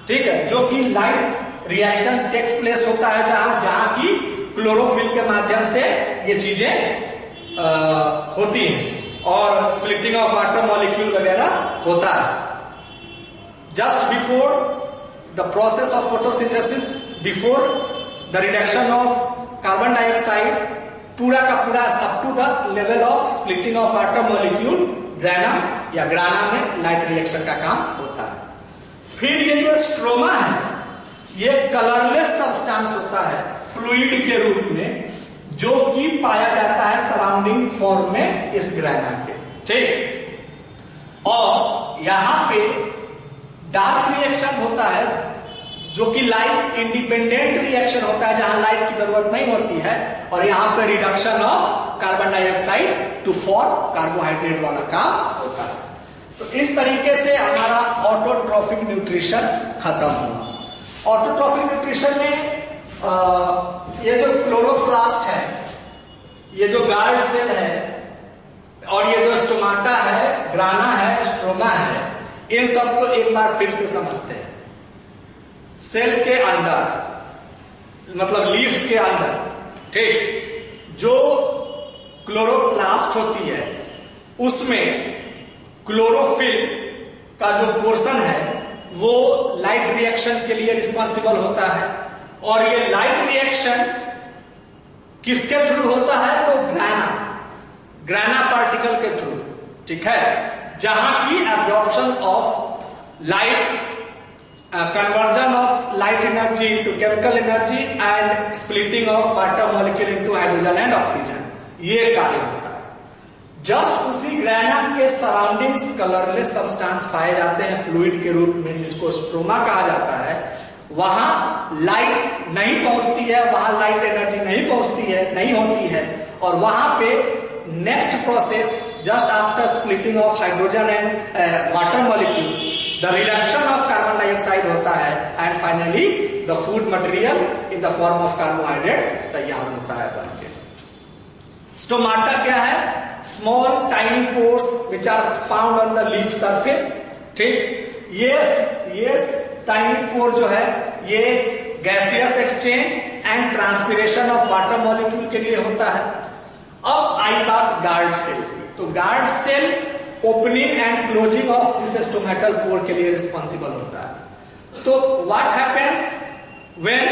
ठीक है, जो कि लाइट रिएक्शन टेक्स प्लेस होता है जहां की क्लोरोफिल के माध्यम से ये चीजें होती हैं और स्प्लिटिंग ऑफ वाटर मॉलिक्यूल वगैरह होता है। Just before the process of photosynthesis, before the reduction of carbon dioxide, पूरा का पूरा up to the level of splitting of water molecule granum या ग्राना में लाइट रिएक्शन का काम होता है। फिर ये जो स्ट्रोमा है, ये कलरलेस सब्सटेंस होता है फ्लूइड के रूप में, जो कि पाया जाता है सराउंडिंग फॉर्म में इस ग्रैना के, ठीक। और यहां पे डार्क रिएक्शन होता है जो कि लाइट इंडिपेंडेंट रिएक्शन होता है, जहां लाइट की जरूरत नहीं होती है, और यहां पे reduction of carbon dioxide to form carbohydrate वाला काम होता है। तो इस तरीके से हमारा ऑटोट्रॉफिक न्यूट्रिशन खत्म हुआ। ऑटोट्रॉफिक न्यूट्रिशन में ये जो क्लोरोप्लास्ट है, ये जो गार्ड सेल है, और ये जो स्टोमाटा है, ग्राना है, स्ट्रोमा है, इन सबको एक बार फिर से समझते हैं। सेल के अंदर, मतलब लीफ के अंदर, ठीक, जो क्लोरोप्लास्ट होती है उसमें क्लोरोफिल का जो पोर्शन है वो लाइट रिएक्शन के लिए रिस्पॉन्सिबल होता है, और ये लाइट रिएक्शन किसके थ्रू होता है? तो ग्राना पार्टिकल के थ्रू, ठीक है, जहां की absorption of light, conversion of light energy into chemical energy and splitting of water molecule into hydrogen and oxygen, ये कार्य होता है। जस्ट उसी ग्रैनम के सराउंडिंग्स कलरलेस सब्सटेंस पाए जाते हैं फ्लूइड के रूप में, जिसको स्ट्रोमा कहा जाता है। वहां लाइट नहीं पहुंचती है, वहां लाइट एनर्जी नहीं पहुंचती है, नहीं होती है, और वहां पे next process just after splitting of hydrogen and water molecule, the reduction of carbon dioxide होता है, and finally the food material in the form of carbohydrate तैयार होता है बनके। स्टोमाटा क्या है? Small tiny pores which are found on the leaf surface, ठीक। ये टाइनी पोर जो है ये gaseous exchange and transpiration of water molecule के लिए होता है। अब आई बात गार्ड सेल की, तो guard cell opening and closing of this stomatal pore के लिए रिस्पॉन्सिबल होता है। तो what happens when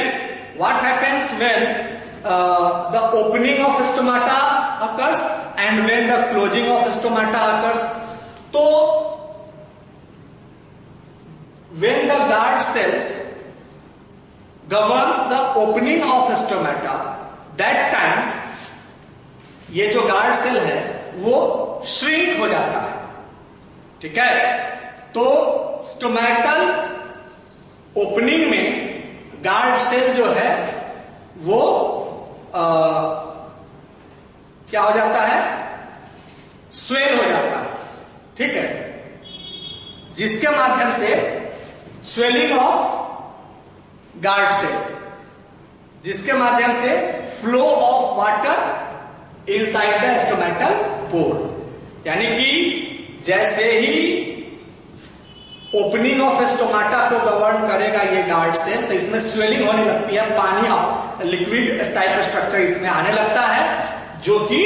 the opening of stomata occurs and when the closing of stomata occurs? तो when the guard cells governs the opening of stomata, that time ये जो guard cell है वो श्रिंक हो जाता है, ठीक है। तो स्टोमेटल ओपनिंग में गार्ड सेल जो है वो क्या हो जाता है? स्वेल हो जाता है, ठीक है, जिसके माध्यम से स्वेलिंग ऑफ गार्ड सेल, जिसके माध्यम से flow of water inside the stomatal पोर, यानी कि जैसे ही ओपनिंग ऑफ स्टोमाटा को गवर्न करेगा ये गार्ड सेल, तो इसमें स्वेलिंग होने लगती है, पानी लिक्विड टाइप स्ट्रक्चर इसमें आने लगता है, जो कि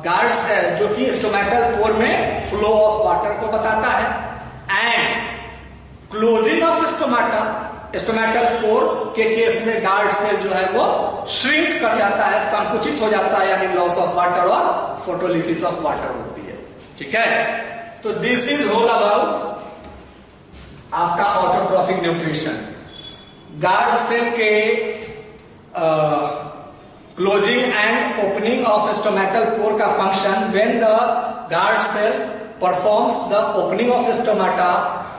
गार्ड सेल, जो कि स्टोमेटल पोर में फ्लो ऑफ वाटर को बताता है। And closing of stomatal pore के केस में गार्ड सेल जो है वो श्रिंक कर जाता है, संकुचित हो जाता है, यानी लॉस ऑफ वाटर और फोटोलिसिस ऑफ वाटर होती है, ठीक है। तो दिस इज होल अबाउट आपका ऑटोट्रॉफिक न्यूट्रिशन। गार्ड सेल के closing and opening of stomatal pore का function, when the guard cell performs the opening of stomata,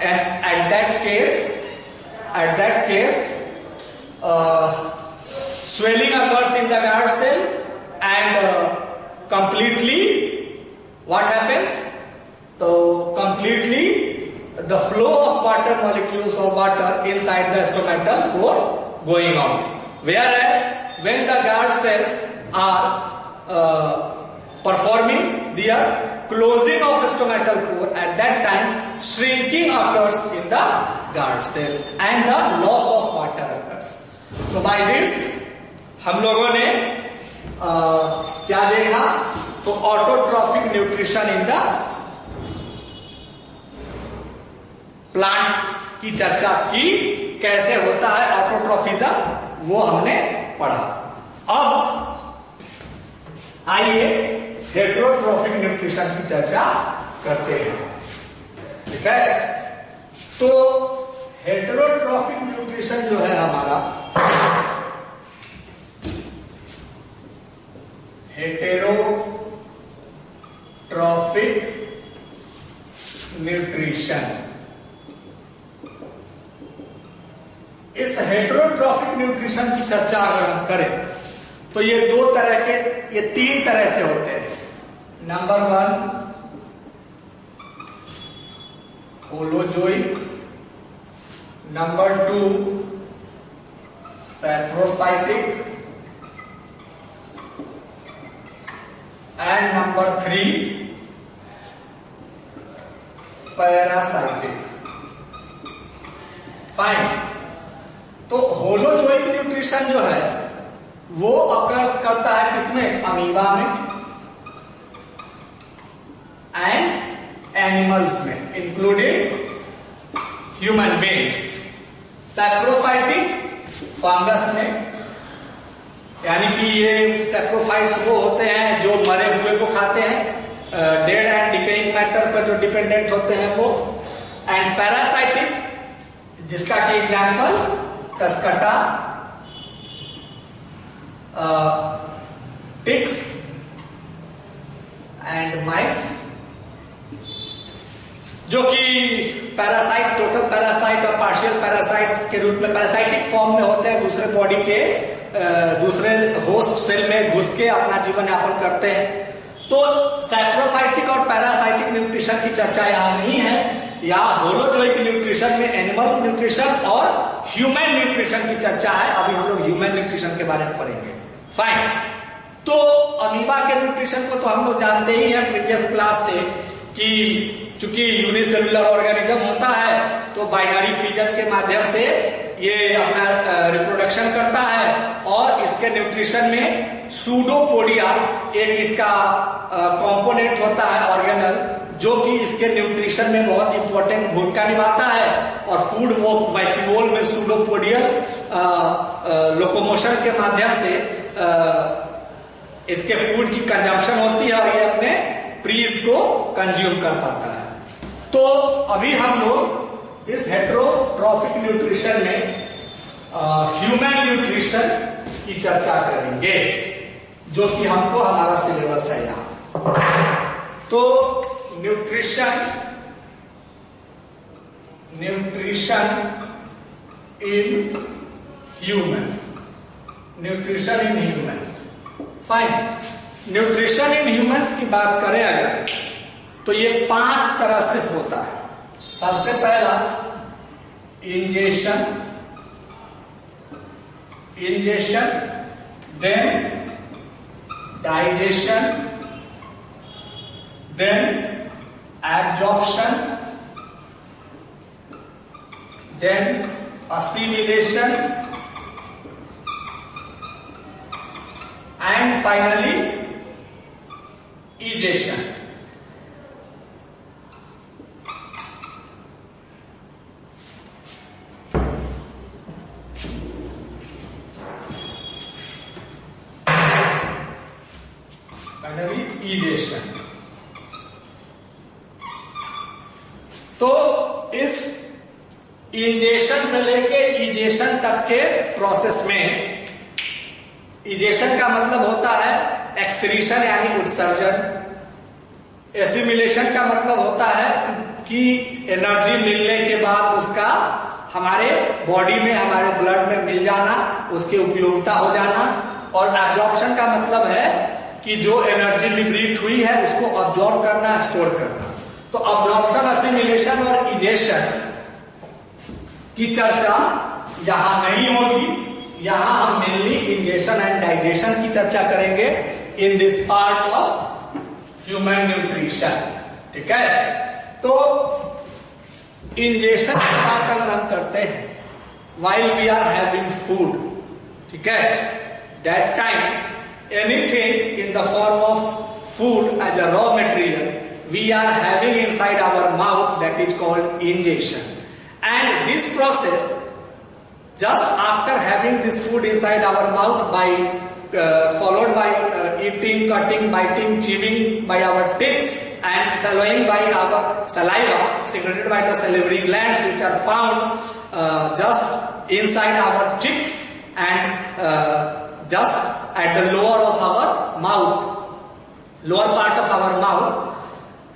and at that case swelling occurs in the guard cell, and completely what happens? तो completely the flow of water molecules of water inside the stomatal pore going on, where when the guard cells are performing their closing of stomatal pore, at that time shrinking occurs in the guard cell and the loss of water occurs. So by this हम लोगों ने क्या देखा, तो autotrophic nutrition in the plant की चर्चा की, कैसे होता है ऑटोट्रॉफिज्म, वो हमने पढ़ा। अब आइए हेटेरोट्रॉफिक न्यूट्रिशन की चर्चा करते हैं, ठीक है। तो हेटेरोट्रॉफिक न्यूट्रिशन जो है हमारा, हेटेरोट्रॉफिक न्यूट्रिशन, इस हेटेरोट्रॉफिक न्यूट्रिशन की चर्चा अगर हम करें तो ये दो तरह के, ये तीन तरह से होते हैं। Number 1 holozoic, number 2 saprophytic and number 3 parasitic. Fine. तो होलोजोइक न्यूट्रिशन जो है वो अकर्स करता है किसमें, अमीबा में एंड एनिमल्स में, including human beings. Saprophytic fungus में, यानी कि ये सैप्रोफाइट्स वो होते हैं जो मरे हुए को खाते हैं, डेड एंड डिकेइंग मैटर पर जो डिपेंडेंट होते हैं वो। एंड पैरासाइटिक, जिसका कि example Cuscuta, ticks and mites, जो कि पैरासाइट, टोटल पैरासाइट और पार्शियल पैरासाइट के रूप में पैरासाइटिक फॉर्म में होते हैं, दूसरे बॉडी के दूसरे होस्ट सेल में घुस के अपना जीवन यापन करते हैं। तो सैप्रोफाइटिक और पैरासाइटिक न्यूट्रिशन की चर्चा यहां नहीं है, यहाँ होलोजोइक न्यूट्रिशन में एनिमल न्यूट्रिशन और ह्यूमन न्यूट्रिशन की चर्चा है। अभी हम लोग ह्यूमन न्यूट्रिशन के बारे में पढ़ेंगे। फाइन। तो अमीबा के न्यूट्रिशन को तो हम लोग जानते ही हैं प्रीवियस क्लास से, कि चूंकि यूनिसेलुलर ऑर्गेनिज्म होता है तो बाइनरी फिजन के माध्यम से ये अपना रिप्रोडक्शन करता है, और इसके न्यूट्रिशन में सूडोपोडिया एक इसका कंपोनेंट होता है ऑर्गेनल, जो कि इसके न्यूट्रिशन में बहुत इंपॉर्टेंट भूमिका निभाता है। और फूड वो वैक्यूल में सूडोपोडियल लोकोमोशन के माध्यम से इसके फूड की कंजम्पशन होती है और ये अपने प्रीज को कंज्यूम कर पाता है। तो अभी हम लोग इस हेटेरोट्रॉफिक न्यूट्रिशन में ह्यूमन न्यूट्रिशन की चर्चा करेंगे, जो कि हमको हमारा सिलेबस है यहाँ। तो nutrition in humans, nutrition in humans. Fine. Nutrition in humans की बात करें अगर, तो ये 5 तरह से होता है। सबसे पहला ingestion, then digestion, then absorption, then assimilation, and finally egestion. Finally egestion. तो इस इंजेशन से लेके इजेशन तक के प्रोसेस में, इजेशन का मतलब होता है एक्सक्रीशन यानी उत्सर्जन, एसिमिलेशन का मतलब होता है कि एनर्जी मिलने के बाद उसका हमारे बॉडी में, हमारे ब्लड में मिल जाना, उसकी उपयोगिता हो जाना। और एब्जॉर्प्शन का मतलब है कि जो एनर्जी लिबरेट हुई है उसको अब्जॉर्ब करना, स्टोर करना। तो अब्जॉर्प्शन, असिमिलेशन और इजेशन की चर्चा यहां नहीं होगी। यहां हम मेनली इंजेशन एंड डाइजेशन की चर्चा करेंगे इन this part of human nutrition. ठीक है, तो इंजेशन की बात अगर हम करते हैं while we are having food, ठीक है, that time anything in the form of food as a raw material we are having inside our mouth, that is called ingestion. And this process, just after having this food inside our mouth by followed by eating, cutting, biting, chewing by our teeth and swallowing by our saliva secreted by the salivary glands, which are found just inside our cheeks and just at the lower of our mouth, lower part of our mouth.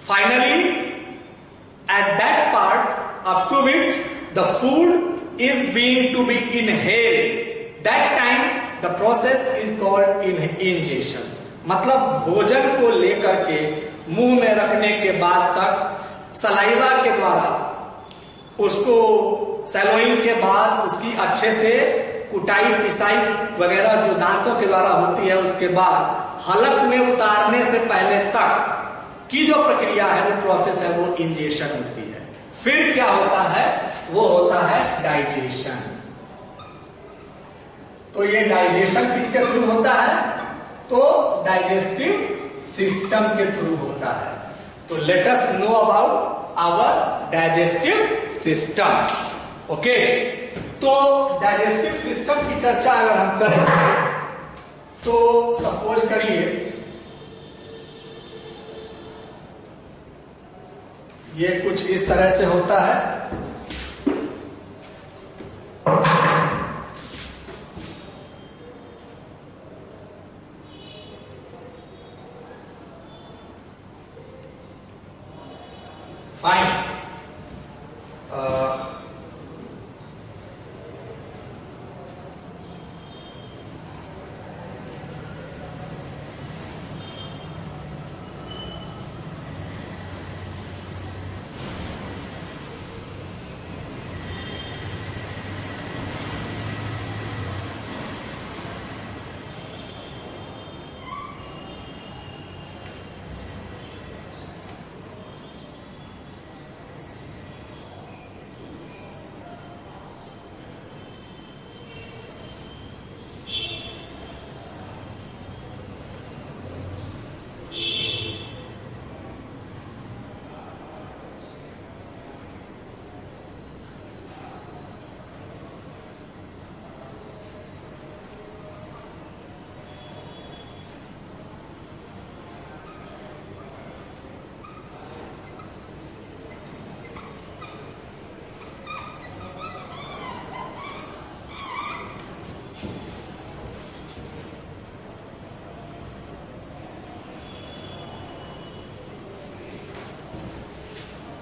Finally, at that part up to which the food is being to be inhaled, that time the process is called ingestion. मतलब भोजन को लेकर के मुंह में रखने के बाद तक सलाइवा के द्वारा उसको सैलोइंग के बाद उसकी अच्छे से कुटाई पिसाई वगैरह जो दांतों के द्वारा होती है, उसके बाद हलक में उतारने से पहले तक की जो प्रक्रिया है, जो प्रोसेस है, वो इंजेशन होती है। फिर क्या होता है, वो होता है डाइजेशन। तो ये डाइजेशन किसके थ्रू होता है, तो डाइजेस्टिव सिस्टम के थ्रू होता है। तो let us know about our digestive system. Okay, तो डाइजेस्टिव सिस्टम की चर्चा अगर हम करें तो सपोज करिए ये कुछ इस तरह से होता है। फाइन,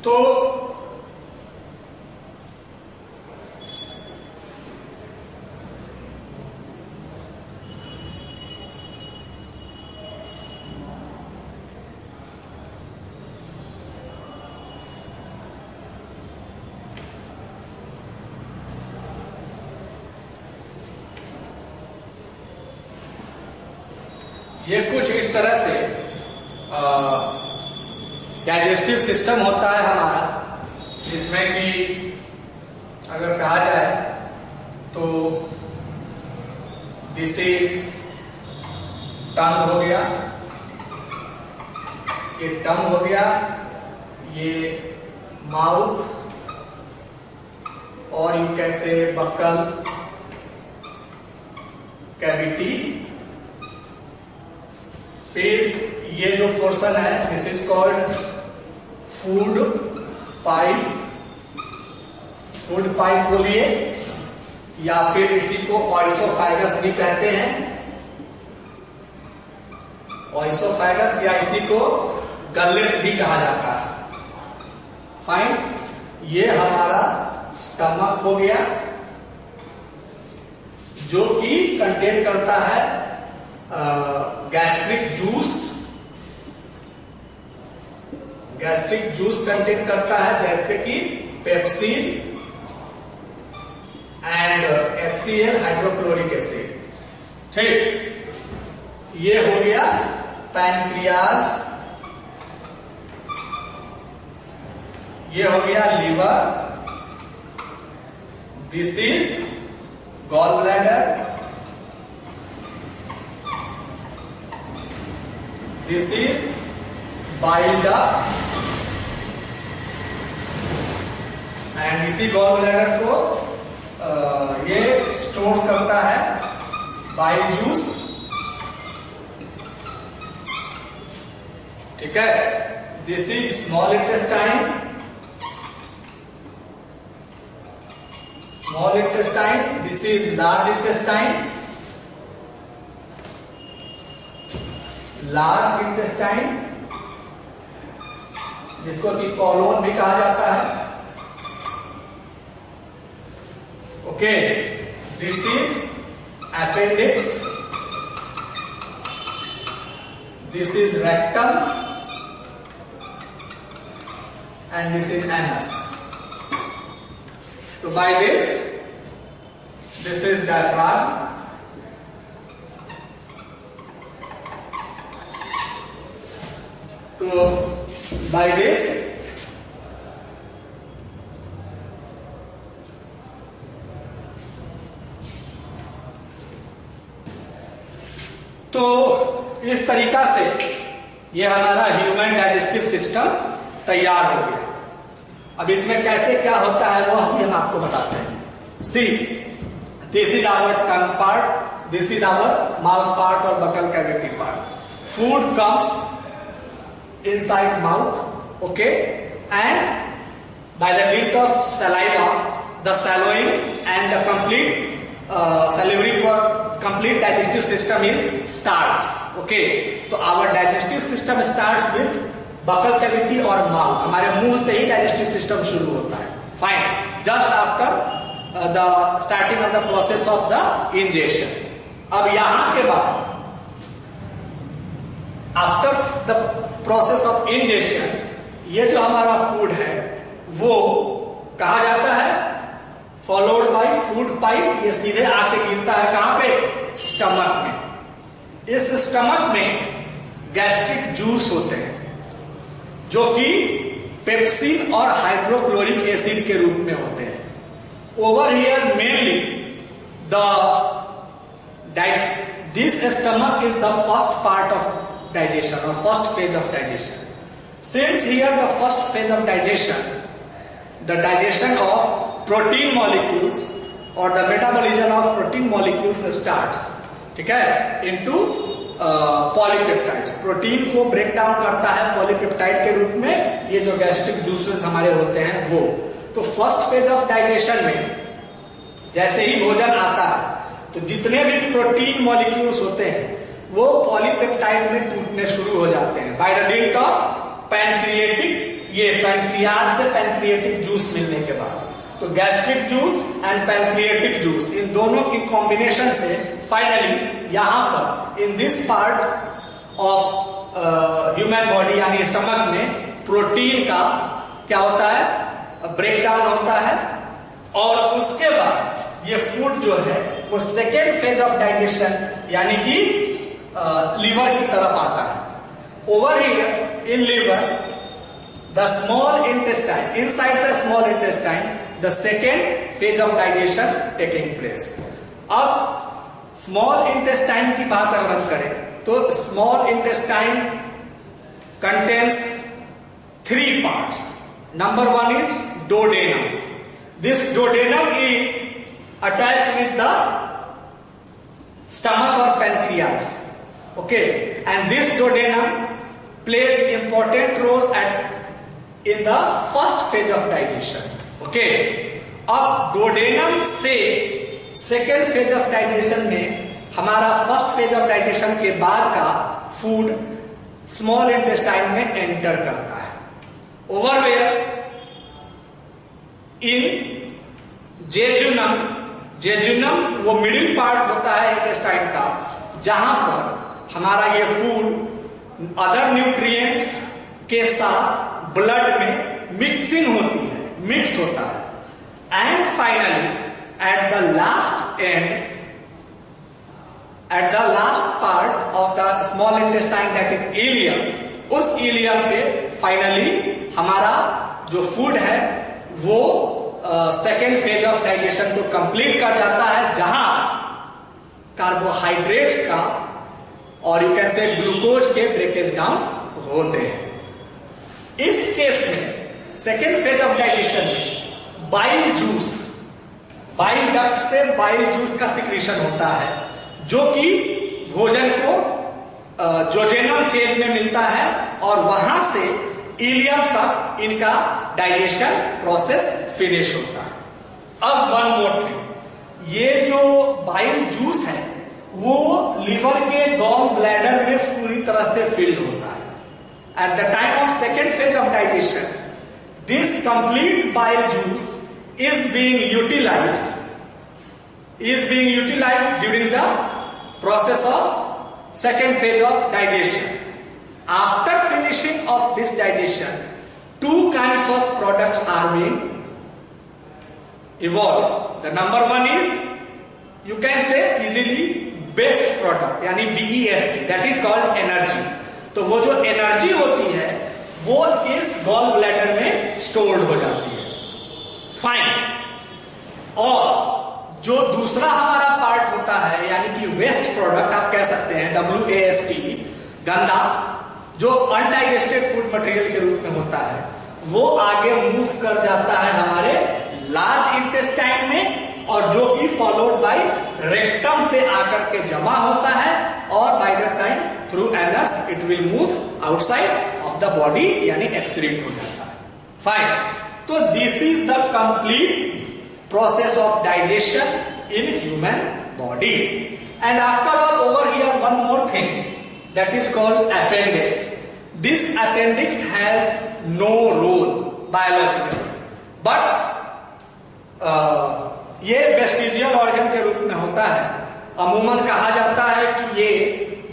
तो ये कुछ इस तरह से डाइजेस्टिव सिस्टम होता है हमारा, जिसमें कि अगर कहा जाए तो दिस इज टंग हो गया, ये टंग हो गया, ये माउथ, और you can say buccal, cavity. फिर ये जो पोर्शन है this is called food pipe, food pipe बोलिए, या फिर इसी को ऑइसोफाइगस भी कहते हैं, ऑइसोफाइगस, या इसी को गलेट भी कहा जाता है। फाइन, ये हमारा स्टमक हो गया, जो कि कंटेन करता है gastric juice, gastric juice contain करता है, जैसे कि pepsin and HCl hydrochloric acid. ठीक, ये हो गया पैनक्रियाज, ये हो गया liver, this is gall bladder, this is bile duct, and इसी गॉल ब्लैडर को ये स्टोर करता है बाइल जूस। ठीक है, this is small intestine, small intestine, this is large intestine, large intestine, जिसको कि कॉलोन भी कहा जाता है। Okay, this is appendix, this is rectum, and this is anus. तो बाय दिस इज डायफ्राम, तो बाय दिस तो इस तरीका से ये हमारा ह्यूमन डाइजेस्टिव सिस्टम तैयार हो गया। अब इसमें कैसे क्या होता है वो हम आपको बताते हैं। See, this is our tongue part, this is our mouth part और buccal cavity part. Food comes inside mouth, okay, and by the dint of saliva, the swallowing and the complete digestive system is starts, okay. तो our digestive system starts with buccal cavity और mouth, हमारे मुंह से ही digestive system शुरू होता है। Fine, just after the starting of the process of the ingestion। अब यहाँ के बाद after the process of injection, ये जो हमारा फूड है वो कहा जाता है फॉलोड बाय फूड पाइप, ये सीधे आके गिरता है कहां पे? स्टमक में। इस स्टमक में गैस्ट्रिक जूस होते हैं जो कि पेप्सिन और हाइड्रोक्लोरिक एसिड के रूप में होते हैं। Over here mainly this stomach is the first part of digestion or first phase of digestion. Since here the first phase of digestion, the digestion of protein molecules or the metabolism of protein molecules starts, ठीक है, into polypeptides. Protein को break down करता है polypeptide के रूप में ये जो गैस्ट्रिक जूसेस हमारे होते हैं वो। तो फर्स्ट फेज ऑफ डाइजेशन में जैसे ही भोजन आता है तो जितने भी प्रोटीन मॉलिक्यूल्स होते हैं वो पॉलीपेप्टाइड में टूटने शुरू हो जाते हैं by the dint of pancreatic, ये पैनक्रियाज से पैनक्रिएटिक जूस मिलने के बाद। तो gastric juice and pancreatic juice, इन दोनों की कॉम्बिनेशन से फाइनली यहां पर in this part of human body यानी स्टमक में प्रोटीन का क्या होता है? ब्रेक डाउन होता है और उसके बाद ये फूड जो है वो सेकेंड फेज ऑफ डाइजेशन यानी कि लीवर की तरफ आता है। Over here in liver the small intestine, inside the small intestine the second phase of digestion taking place. अब स्मॉल इंटेस्टाइन की बात अगर हम करें तो small intestine contains 3 parts. Number 1 is duodenum. This duodenum is attached with the stomach or pancreas. Okay, and this duodenum plays important role in the first phase of digestion. Okay, अब duodenum से second phase of digestion में हमारा first phase of digestion के बाद का food small intestine में enter करता है। ओवरवेयर इन जेजुनम, जेजुनम वो मिडिल पार्ट होता है इंटेस्टाइन का जहां पर हमारा ये फूड अदर न्यूट्रिएंट्स के साथ ब्लड में मिक्सिंग होती है, मिक्स होता है। And finally at the last and, at the last part of the small intestine that is ilium, उस इलियम पे फाइनली हमारा जो फूड है वो सेकेंड फेज ऑफ डाइजेशन को कंप्लीट कर जाता है, जहां कार्बोहाइड्रेट्स का और यू कैन से ग्लूकोज के ब्रेकेज डाउन होते हैं। इस केस में सेकेंड फेज ऑफ डाइजेशन में बाइल जूस, बाइल डक्ट से बाइल जूस का सिक्रीशन होता है, जो कि भोजन को जोजेनल फेज में मिलता है और वहां से इलियम तक इनका डाइजेशन प्रोसेस फिनिश होता है। अब वन मोर थिंग, ये जो बाइल जूस है वो लीवर के गॉल ब्लैडर में पूरी तरह से फिल्ड होता है। At the time of second phase of digestion, this complete bile juice is being utilized during the process of second phase of digestion. After finishing of this digestion, two kinds of products are being evolved. The number one is, you can say easily, best product, यानी BEST, that is called energy. तो वो जो energy होती है वो इस gall bladder में stored हो जाती है। फाइन। और जो दूसरा हमारा पार्ट होता है यानी कि वेस्ट प्रोडक्ट आप कह सकते हैं, WAST, गंदा, जो अनडाइजेस्टेड फूड मटेरियल के रूप में होता है, वो आगे मूव कर जाता है हमारे लार्ज इंटेस्टाइन में, और जो कि फॉलोड बाय रेक्टम पे आकर के जमा होता है, और by the time through anus it will move outside of the body, यानी एक्सक्रीट हो जाता है। फाइन। तो this is the complete process of digestion in human body. And after all, over here one more thing that is called appendix. This appendix has no role biologically, but ये vestigial organ के रूप में होता है। अमूमन कहा जाता है कि ये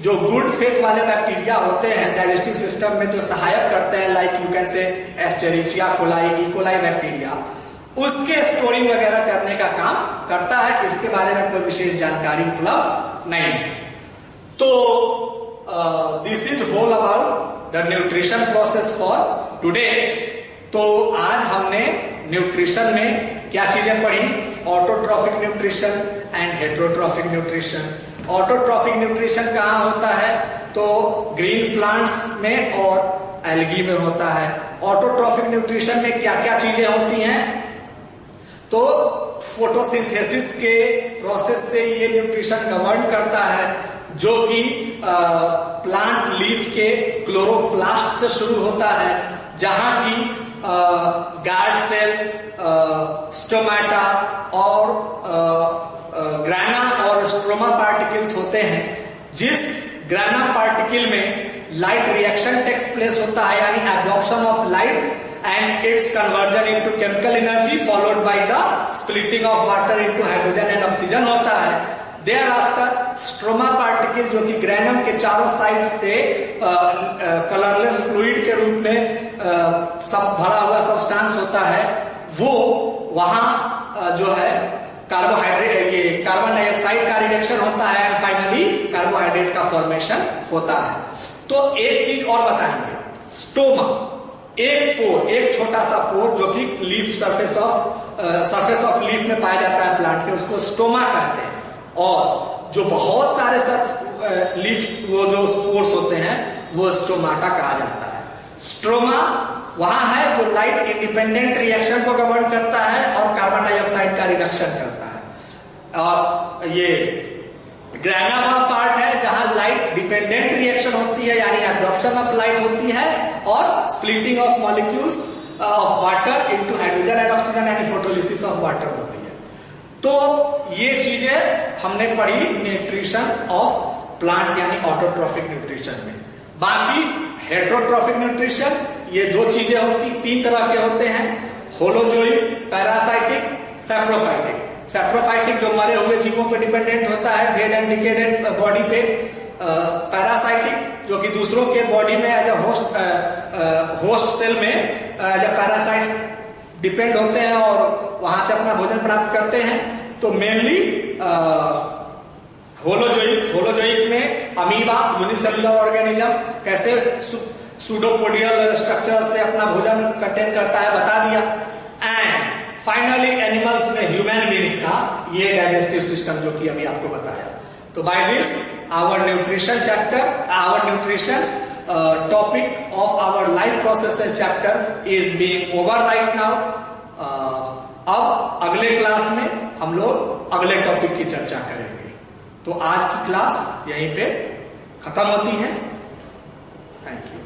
जो गुड फेथ वाले बैक्टीरिया होते हैं डाइजेस्टिव सिस्टम में जो सहायक करते हैं, लाइक यू कैन से एस्चेरिचिया कोलाई, इकोलाई बैक्टीरिया, उसके स्टोरिंग वगैरह करने का काम करता है। इसके बारे में कोई विशेष जानकारी उपलब्ध नहीं है। तो this is whole about the nutrition process for today. तो आज हमने न्यूट्रिशन में क्या चीजें पढ़ी? Autotrophic nutrition and heterotrophic nutrition. Autotrophic nutrition कहाँ होता है? तो ग्रीन प्लांट्स में और एल्गी में होता है। ऑटोट्रॉफिक न्यूट्रिशन में क्या क्या चीजें होती हैं? तो फोटोसिंथेसिस के प्रोसेस से ये न्यूट्रिशन गवर्न करता है, जो कि प्लांट लीफ के क्लोरोप्लास्ट से शुरू होता है, जहां की गार्ड सेल, स्टोमाटा और ग्राना और स्ट्रोमा पार्टिकल्स होते हैं। जिस ग्राना पार्टिकल में लाइट रिएक्शन टेक्स प्लेस होता है, यानी absorption of light and its conversion into chemical energy followed by the splitting of water into hydrogen and oxygen होता है। Thereafter स्ट्रोमा पार्टिकल, जो कि ग्रैनम के चारों साइड से कलरलेस फ्लूइड के रूप में सब भरा हुआ सब्सटेंस होता है, वो वहां जो है कार्बोहाइड्रेट, ये कार्बन डाइऑक्साइड का रिडक्शन होता है एंड फाइनली कार्बोहाइड्रेट का फॉर्मेशन होता है। तो एक चीज और बताएंगे, स्टोमा, एक पोर, एक छोटा सा पोर जो कि लीफ सरफेस ऑफ लीफ में पाया जाता है प्लांट के, उसको स्टोमा कहते हैं। और जो बहुत सारे सब लीफ वो जो स्पोर्स होते हैं वो स्टोमाटा कहा जाता है। स्ट्रोमा वहां है जो लाइट इंडिपेंडेंट रिएक्शन को गवर्न करता है और कार्बन डाइऑक्साइड का रिडक्शन करता है। और ये ग्रैना वह पार्ट है जहां लाइट डिपेंडेंट रिएक्शन होती है, यानी एब्जॉर्प्शन ऑफ लाइट होती है और splitting of molecules of water into hydrogen and oxygen, यानी फोटोलिसिस ऑफ वाटर होती है। तो ये चीजें हमने पढ़ी न्यूट्रिशन ऑफ प्लांट यानी ऑटोट्रॉफिक न्यूट्रिशन में। बाकी हेटेरोट्रॉफिक न्यूट्रिशन, ये दो चीजें होती, तीन तरह के होते हैं, होलोजोइक, पैरासाइटिक, सैप्रोफाइटिक। सैप्रोफाइटिक जो मरे हुए जीवों पर डिपेंडेंट होता है, डेड एंड डिकेडेड बॉडी पे। पैरासाइटिक जो कि दूसरों के बॉडी में एज ए होस्ट सेल में एज ए पैरासाइट्स डिपेंड होते हैं और वहां से अपना भोजन प्राप्त करते हैं। तो मेनली होलोजोइक में अमीबा यूनिसेलुलर ऑर्गेनिज्म कैसे सूडोपोडियल स्ट्रक्चर से अपना भोजन कंटेन करता है बता दिया। एंड फाइनली एनिमल्स में ह्यूमन बीइंग्स का ये डाइजेस्टिव सिस्टम जो कि अभी आपको बताया। तो by this our nutrition chapter, our nutrition topic of our life process chapter is being over right now. अब अगले क्लास में हम लोग अगले टॉपिक की चर्चा करेंगे। तो आज की क्लास यहीं पे खत्म होती है। Thank you.